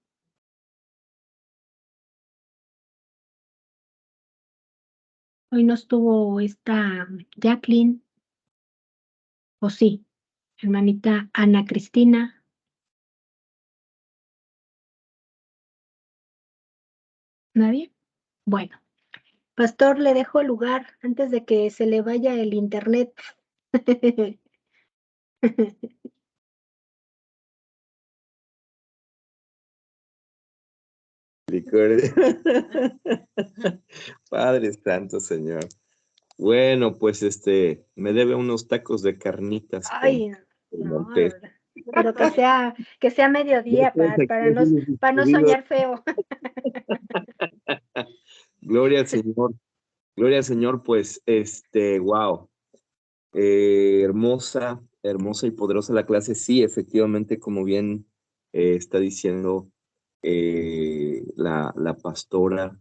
Hoy no estuvo esta Jacqueline. ¿O sí? Hermanita Ana Cristina. ¿Nadie? Bueno, pastor, le dejo el lugar antes de que se le vaya el internet. Padre Santo, Señor. Bueno, pues me debe unos tacos de carnitas Ay, con no, Montes. pero que sea mediodía para no soñar feo. Gloria al Señor. Gloria al Señor, pues, wow. Hermosa, hermosa y poderosa la clase. Sí, efectivamente, como bien está diciendo la pastora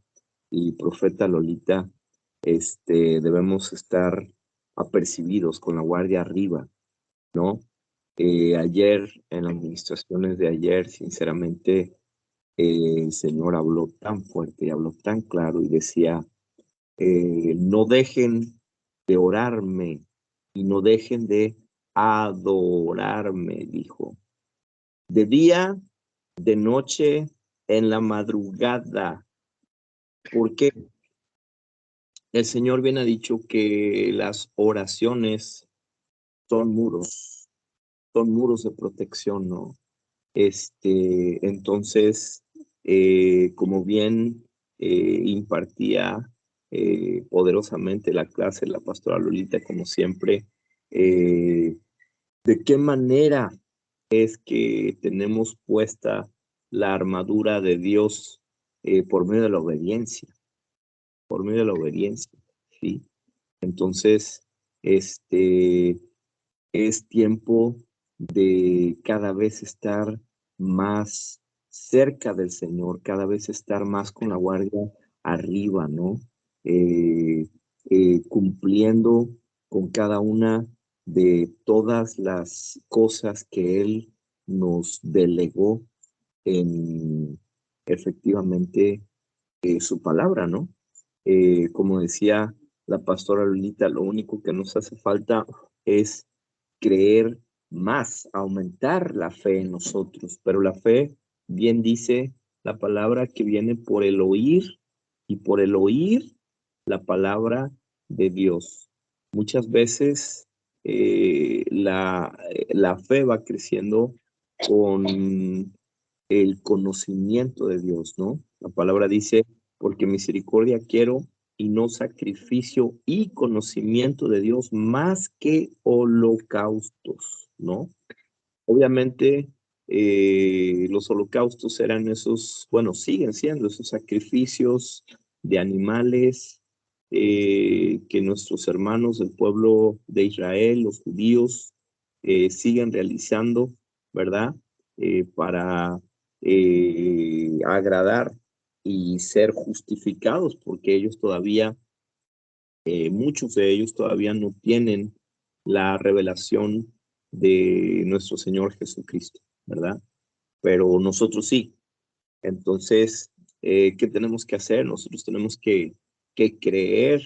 y profeta Lolita, debemos estar apercibidos con la guardia arriba, ¿no? Ayer, en las administraciones de ayer, sinceramente, el Señor habló tan fuerte y habló tan claro y decía, no dejen de orarme y no dejen de adorarme, dijo. De día, de noche, en la madrugada. ¿Por qué? El Señor bien ha dicho que las oraciones son muros de protección, ¿no? Entonces, como bien impartía poderosamente la clase la pastora Lolita, como siempre, ¿de qué manera es que tenemos puesta la armadura de Dios por medio de la obediencia? Por medio de la obediencia, ¿sí? Entonces, es tiempo de cada vez estar más cerca del Señor, cada vez estar más con la guardia arriba, ¿no? Cumpliendo con cada una de todas las cosas que Él nos delegó en efectivamente su palabra, ¿no? Como decía la pastora Lolita, lo único que nos hace falta es creer más, aumentar la fe en nosotros, pero la fe, bien dice la palabra, que viene por el oír y por el oír la palabra de Dios. Muchas veces la fe va creciendo con el conocimiento de Dios, ¿no? La palabra dice, porque misericordia quiero y no sacrificio y conocimiento de Dios más que holocaustos, ¿no? Obviamente, los holocaustos eran esos, bueno, siguen siendo esos sacrificios de animales que nuestros hermanos del pueblo de Israel, los judíos, siguen realizando, ¿verdad? Para agradar y ser justificados, porque ellos todavía, muchos de ellos todavía no tienen la revelación de nuestro Señor Jesucristo, ¿verdad? Pero nosotros sí. Entonces, ¿qué tenemos que hacer? Nosotros tenemos que creer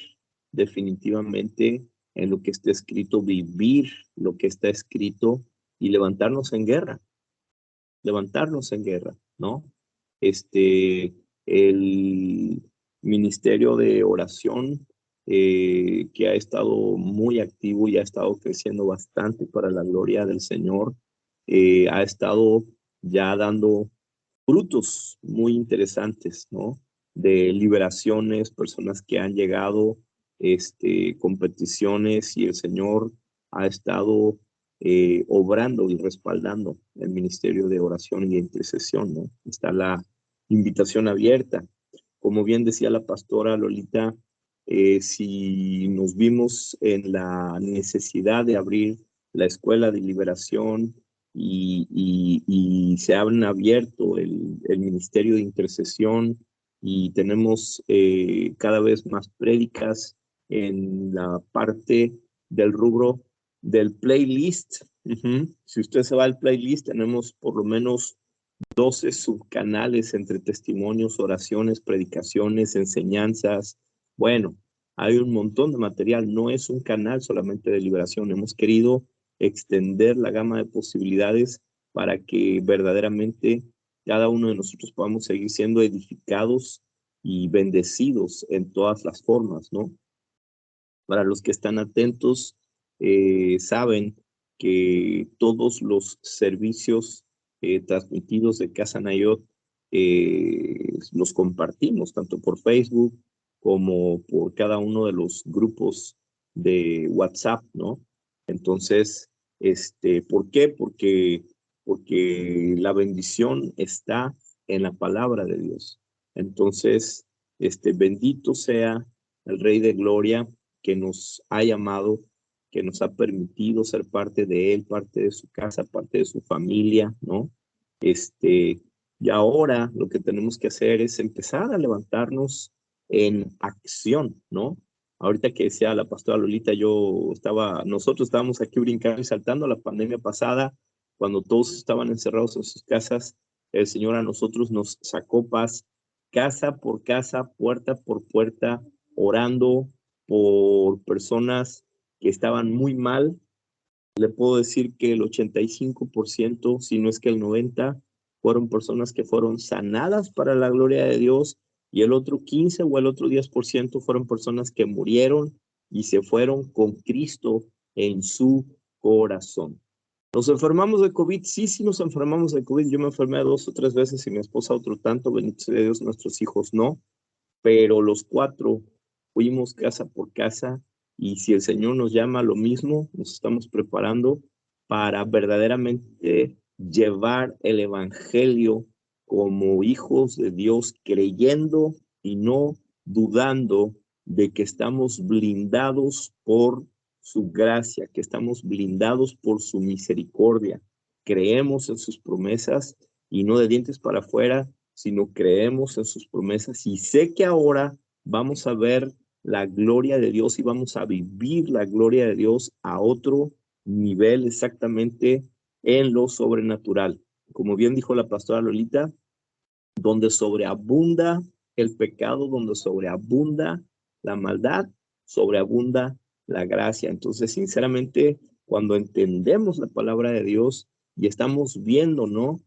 definitivamente en lo que está escrito, vivir lo que está escrito y levantarnos en guerra, ¿no? El ministerio de oración que ha estado muy activo y ha estado creciendo bastante para la gloria del Señor, ha estado ya dando frutos muy interesantes, ¿no? De liberaciones, personas que han llegado, competiciones, y el Señor ha estado obrando y respaldando el ministerio de oración y de intercesión, ¿no? Está la invitación abierta. Como bien decía la pastora Lolita, si nos vimos en la necesidad de abrir la escuela de liberación y se han abierto el ministerio de intercesión y tenemos cada vez más prédicas en la parte del rubro del playlist. Si usted se va al playlist, tenemos por lo menos 12 subcanales entre testimonios, oraciones, predicaciones, enseñanzas. Bueno, hay un montón de material, no es un canal solamente de liberación. Hemos querido extender la gama de posibilidades para que verdaderamente cada uno de nosotros podamos seguir siendo edificados y bendecidos en todas las formas, ¿no? Para los que están atentos, saben que todos los servicios transmitidos de Casa Nayot los compartimos tanto por Facebook como por cada uno de los grupos de WhatsApp, ¿no? Entonces, ¿por qué? Porque la bendición está en la palabra de Dios. Entonces, bendito sea el Rey de Gloria, que nos ha llamado, que nos ha permitido ser parte de él, parte de su casa, parte de su familia, ¿no? Y ahora lo que tenemos que hacer es empezar a levantarnos en acción, ¿no? Ahorita que decía la pastora Lolita, nosotros estábamos aquí brincando y saltando la pandemia pasada, cuando todos estaban encerrados en sus casas, el Señor a nosotros nos sacó paz, casa por casa, puerta por puerta, orando por personas que estaban muy mal. Le puedo decir que el 85%, si no es que el 90%, fueron personas que fueron sanadas para la gloria de Dios, y el otro 15 o el otro 10% fueron personas que murieron y se fueron con Cristo en su corazón. ¿Nos enfermamos de COVID? Sí, nos enfermamos de COVID. Yo me enfermé 2 o 3 veces y mi esposa otro tanto, bendito sea Dios, nuestros hijos no, pero los 4 fuimos casa por casa, y si el Señor nos llama a lo mismo, nos estamos preparando para verdaderamente llevar el evangelio como hijos de Dios, creyendo y no dudando de que estamos blindados por su gracia, que estamos blindados por su misericordia. Creemos en sus promesas y no de dientes para afuera, sino creemos en sus promesas, y sé que ahora vamos a ver la gloria de Dios y vamos a vivir la gloria de Dios a otro nivel, exactamente en lo sobrenatural. Como bien dijo la pastora Lolita, donde sobreabunda el pecado, donde sobreabunda la maldad, sobreabunda la gracia. Entonces, sinceramente, cuando entendemos la palabra de Dios y estamos viendo, ¿no?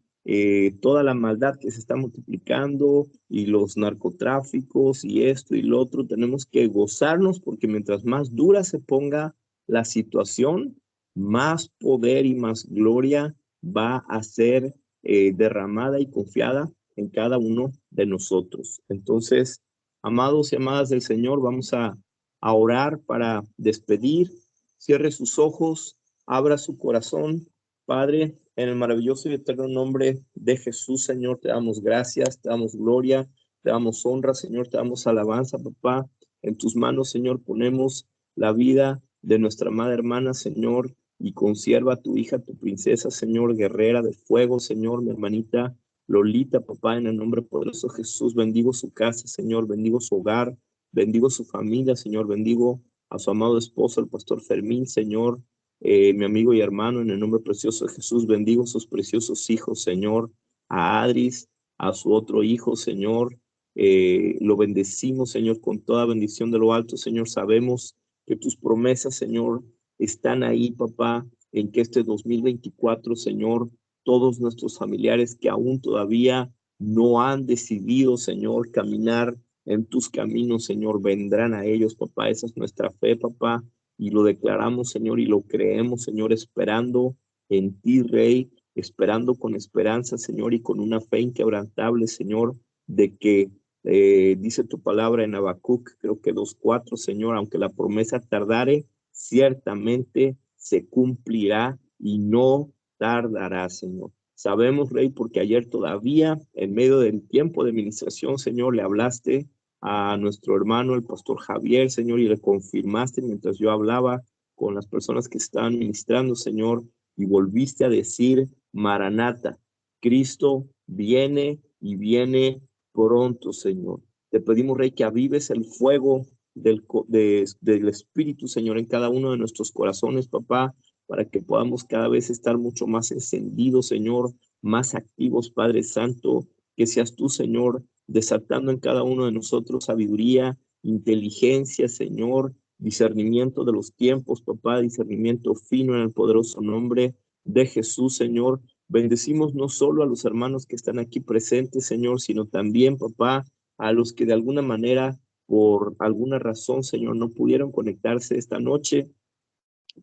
Toda la maldad que se está multiplicando y los narcotráficos y esto y lo otro, tenemos que gozarnos, porque mientras más dura se ponga la situación, más poder y más gloria va a ser derramada y confiada en cada uno de nosotros. Entonces, amados y amadas del Señor, vamos a orar para despedir. Cierre sus ojos, abra su corazón. Padre, en el maravilloso y eterno nombre de Jesús, Señor, te damos gracias, te damos gloria, te damos honra, Señor, te damos alabanza, papá. En tus manos, Señor, ponemos la vida de nuestra amada hermana, Señor, y conserva a tu hija, tu princesa, Señor, guerrera de fuego, Señor, mi hermanita Lolita, papá, en el nombre poderoso de Jesús. Bendigo su casa, Señor, bendigo su hogar, bendigo su familia, Señor, bendigo a su amado esposo, el pastor Fermín, Señor, mi amigo y hermano, en el nombre precioso de Jesús. Bendigo a sus preciosos hijos, Señor, a Adris, a su otro hijo, Señor. Lo bendecimos, Señor, con toda bendición de lo alto, Señor. Sabemos que tus promesas, Señor, están ahí, papá, en que este 2024, Señor, todos nuestros familiares que aún todavía no han decidido, Señor, caminar en tus caminos, Señor, vendrán a ellos, papá. Esa es nuestra fe, papá, y lo declaramos, Señor, y lo creemos, Señor, esperando en ti, Rey, esperando con esperanza, Señor, y con una fe inquebrantable, Señor, de que dice tu palabra en Habacuc, creo que 2:4, Señor, aunque la promesa tardare, ciertamente se cumplirá y no tardará, Señor. Sabemos, Rey, porque ayer todavía, en medio del tiempo de administración, Señor, le hablaste a nuestro hermano, el pastor Javier, Señor, y le confirmaste mientras yo hablaba con las personas que estaban ministrando, Señor, y volviste a decir, Maranata, Cristo viene y viene pronto, Señor. Te pedimos, Rey, que avives el fuego del Espíritu, Señor, en cada uno de nuestros corazones, papá, para que podamos cada vez estar mucho más encendidos, Señor, más activos, Padre Santo, que seas tú, Señor, desatando en cada uno de nosotros sabiduría, inteligencia, Señor, discernimiento de los tiempos, papá, discernimiento fino en el poderoso nombre de Jesús, Señor. Bendecimos no solo a los hermanos que están aquí presentes, Señor, sino también, papá, a los que de alguna manera, por alguna razón, Señor, no pudieron conectarse esta noche,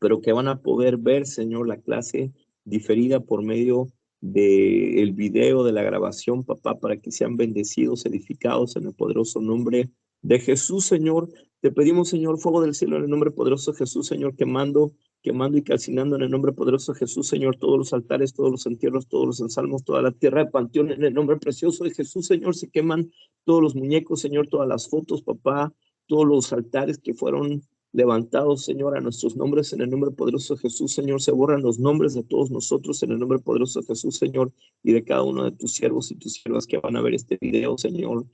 pero que van a poder ver, Señor, la clase diferida por medio del video, de la grabación, papá, para que sean bendecidos, edificados en el poderoso nombre de Jesús, Señor. Te pedimos, Señor, fuego del cielo en el nombre poderoso de Jesús, Señor, quemando y calcinando en el nombre poderoso de Jesús, Señor, todos los altares, todos los entierros, todos los ensalmos, toda la tierra de panteón, en el nombre precioso de Jesús, Señor, se queman todos los muñecos, Señor, todas las fotos, papá, todos los altares que fueron levantados, Señor, a nuestros nombres en el nombre poderoso de Jesús, Señor. Se borran los nombres de todos nosotros en el nombre poderoso de Jesús, Señor, y de cada uno de tus siervos y tus siervas que van a ver este video, Señor,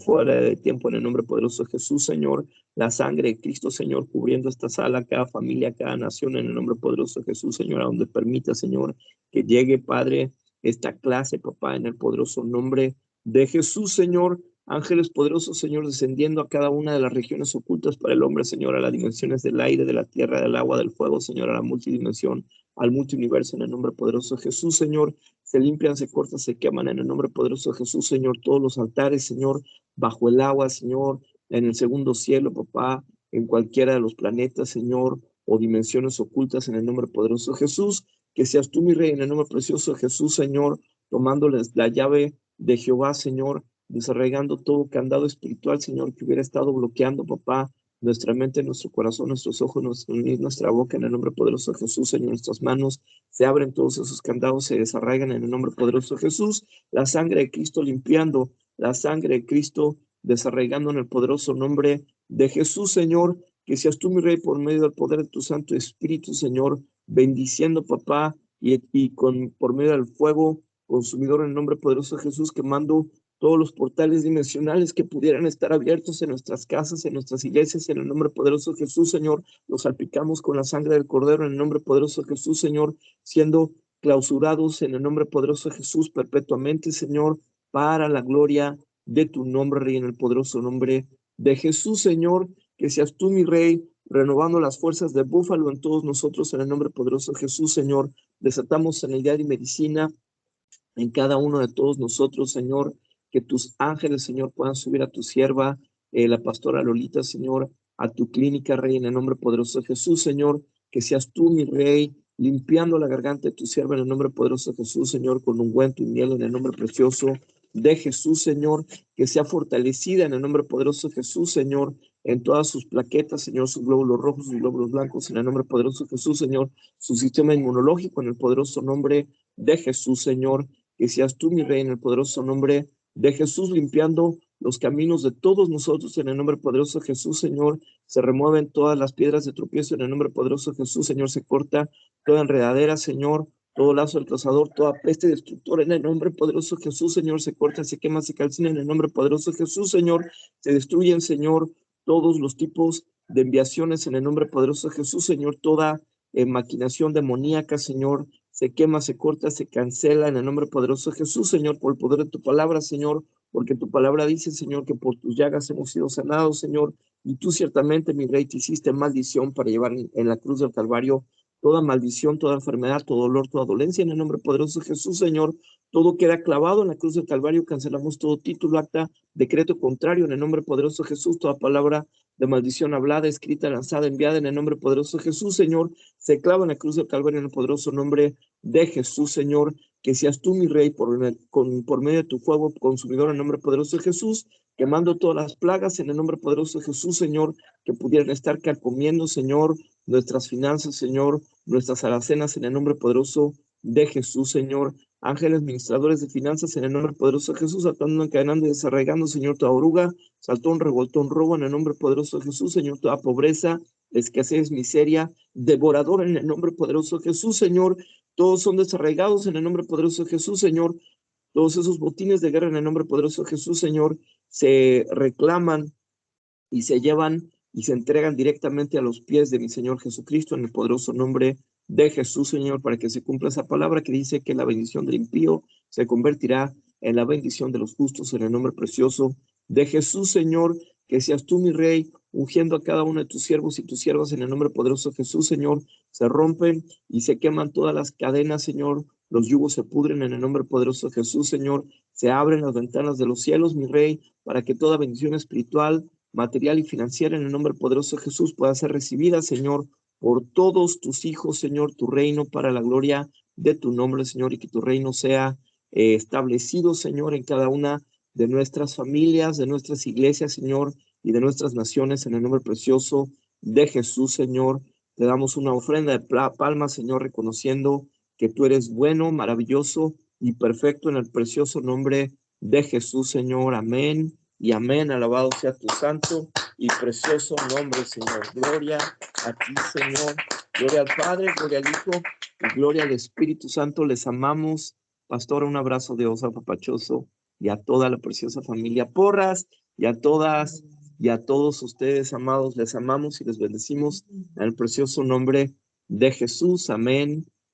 fuera de tiempo en el nombre poderoso de Jesús, Señor. La sangre de Cristo, Señor, cubriendo esta sala, cada familia, cada nación en el nombre poderoso de Jesús, Señor, a donde permita, Señor, que llegue, Padre, esta clase, papá, en el poderoso nombre de Jesús, Señor. Ángeles poderosos, Señor, descendiendo a cada una de las regiones ocultas para el hombre, Señor, a las dimensiones del aire, de la tierra, del agua, del fuego, Señor, a la multidimensión, al multiuniverso, en el nombre poderoso de Jesús, Señor. Se limpian, se cortan, se queman en el nombre poderoso de Jesús, Señor. Todos los altares, Señor, bajo el agua, Señor, en el segundo cielo, papá, en cualquiera de los planetas, Señor, o dimensiones ocultas en el nombre poderoso de Jesús. Que seas tú, mi Rey, en el nombre precioso de Jesús, Señor, tomándoles la llave de Jehová, Señor, desarraigando todo candado espiritual, Señor, que hubiera estado bloqueando, papá, nuestra mente, nuestro corazón, nuestros ojos, nuestra boca, en el nombre poderoso de Jesús, Señor. Nuestras manos se abren, todos esos candados se desarraigan en el nombre poderoso de Jesús. La sangre de Cristo limpiando, la sangre de Cristo desarraigando en el poderoso nombre de Jesús, Señor. Que seas tú, mi Rey, por medio del poder de tu Santo Espíritu, Señor, bendiciendo, papá, por medio del fuego consumidor en el nombre poderoso de Jesús, quemando todos los portales dimensionales que pudieran estar abiertos en nuestras casas, en nuestras iglesias, en el nombre poderoso de Jesús, Señor. Los salpicamos con la sangre del Cordero en el nombre poderoso de Jesús, Señor, siendo clausurados en el nombre poderoso de Jesús perpetuamente, Señor, para la gloria de tu nombre, Rey, en el poderoso nombre de Jesús, Señor. Que seas tú, mi Rey, renovando las fuerzas de búfalo en todos nosotros en el nombre poderoso de Jesús, Señor. Desatamos sanidad y medicina en cada uno de todos nosotros, Señor. Que tus ángeles, Señor, puedan subir a tu sierva, la pastora Lolita, Señor, a tu clínica, Rey, en el nombre poderoso de Jesús, Señor. Que seas tú, mi Rey, limpiando la garganta de tu sierva en el nombre poderoso de Jesús, Señor, con ungüento y miel en el nombre precioso de Jesús, Señor. Que sea fortalecida en el nombre poderoso de Jesús, Señor, en todas sus plaquetas, Señor, sus glóbulos rojos, sus glóbulos blancos, en el nombre poderoso de Jesús, Señor. Su sistema inmunológico en el poderoso nombre de Jesús, Señor. Que seas tú, mi Rey, en el poderoso nombre de Jesús, limpiando los caminos de todos nosotros en el nombre poderoso de Jesús, Señor. Se remueven todas las piedras de tropiezo en el nombre poderoso de Jesús, Señor. Se corta toda enredadera, Señor, todo lazo del cazador, toda peste destructora en el nombre poderoso de Jesús, Señor. Se corta, se quema, se calcina en el nombre poderoso de Jesús, Señor. Se destruyen, Señor, todos los tipos de enviaciones en el nombre poderoso de Jesús, Señor. Toda maquinación demoníaca, Señor, se quema, se corta, se cancela en el nombre poderoso de Jesús, Señor, por el poder de tu palabra, Señor, porque tu palabra dice, Señor, que por tus llagas hemos sido sanados, Señor, y tú ciertamente, mi Rey, te hiciste maldición para llevar en la cruz del Calvario toda maldición, toda enfermedad, todo dolor, toda dolencia, en el nombre poderoso de Jesús, Señor. Todo queda clavado en la cruz del Calvario, cancelamos todo título, acta, decreto contrario, en el nombre poderoso de Jesús, toda palabra de maldición hablada, escrita, lanzada, enviada, en el nombre poderoso de Jesús, Señor, se clava en la cruz del Calvario, en el poderoso nombre de Jesús, Señor. Que seas tú, mi Rey, por medio de tu fuego consumidor, en el nombre poderoso de Jesús, quemando todas las plagas, en el nombre poderoso de Jesús, Señor, que pudieran estar carcomiendo, Señor, nuestras finanzas, Señor, nuestras alacenas, en el nombre poderoso de Jesús, Señor. Ángeles ministradores de finanzas, en el nombre poderoso de Jesús, atando, encadenando y desarraigando, Señor, toda oruga, saltón, revoltón, robo, en el nombre poderoso de Jesús, Señor, toda pobreza, escasez, miseria, devorador, en el nombre poderoso de Jesús, Señor. Todos son desarraigados en el nombre poderoso de Jesús, Señor. Todos esos botines de guerra en el nombre poderoso de Jesús, Señor, se reclaman y se llevan y se entregan directamente a los pies de mi Señor Jesucristo en el poderoso nombre de Jesús, Señor, para que se cumpla esa palabra que dice que la bendición del impío se convertirá en la bendición de los justos en el nombre precioso de Jesús, Señor. Que seas tú, mi Rey, ungiendo a cada uno de tus siervos y tus siervas en el nombre poderoso de Jesús, Señor. Se rompen y se queman todas las cadenas, Señor. Los yugos se pudren en el nombre poderoso de Jesús, Señor. Se abren las ventanas de los cielos, mi Rey, para que toda bendición espiritual, material y financiera en el nombre poderoso de Jesús pueda ser recibida, Señor, por todos tus hijos, Señor, tu reino para la gloria de tu nombre, Señor, y que tu reino sea establecido, Señor, en cada una de nuestras familias, de nuestras iglesias, Señor, y de nuestras naciones, en el nombre precioso de Jesús, Señor. Te damos una ofrenda de palmas, Señor, reconociendo que tú eres bueno, maravilloso y perfecto en el precioso nombre de Jesús, Señor. Amén y amén. Alabado sea tu santo y precioso nombre, Señor. Gloria a ti, Señor. Gloria al Padre, gloria al Hijo y gloria al Espíritu Santo. Les amamos. Pastor, un abrazo de oso papachoso y a toda la preciosa familia Porras y a todas y a todos ustedes, amados. Les amamos y les bendecimos en el precioso nombre de Jesús. Amén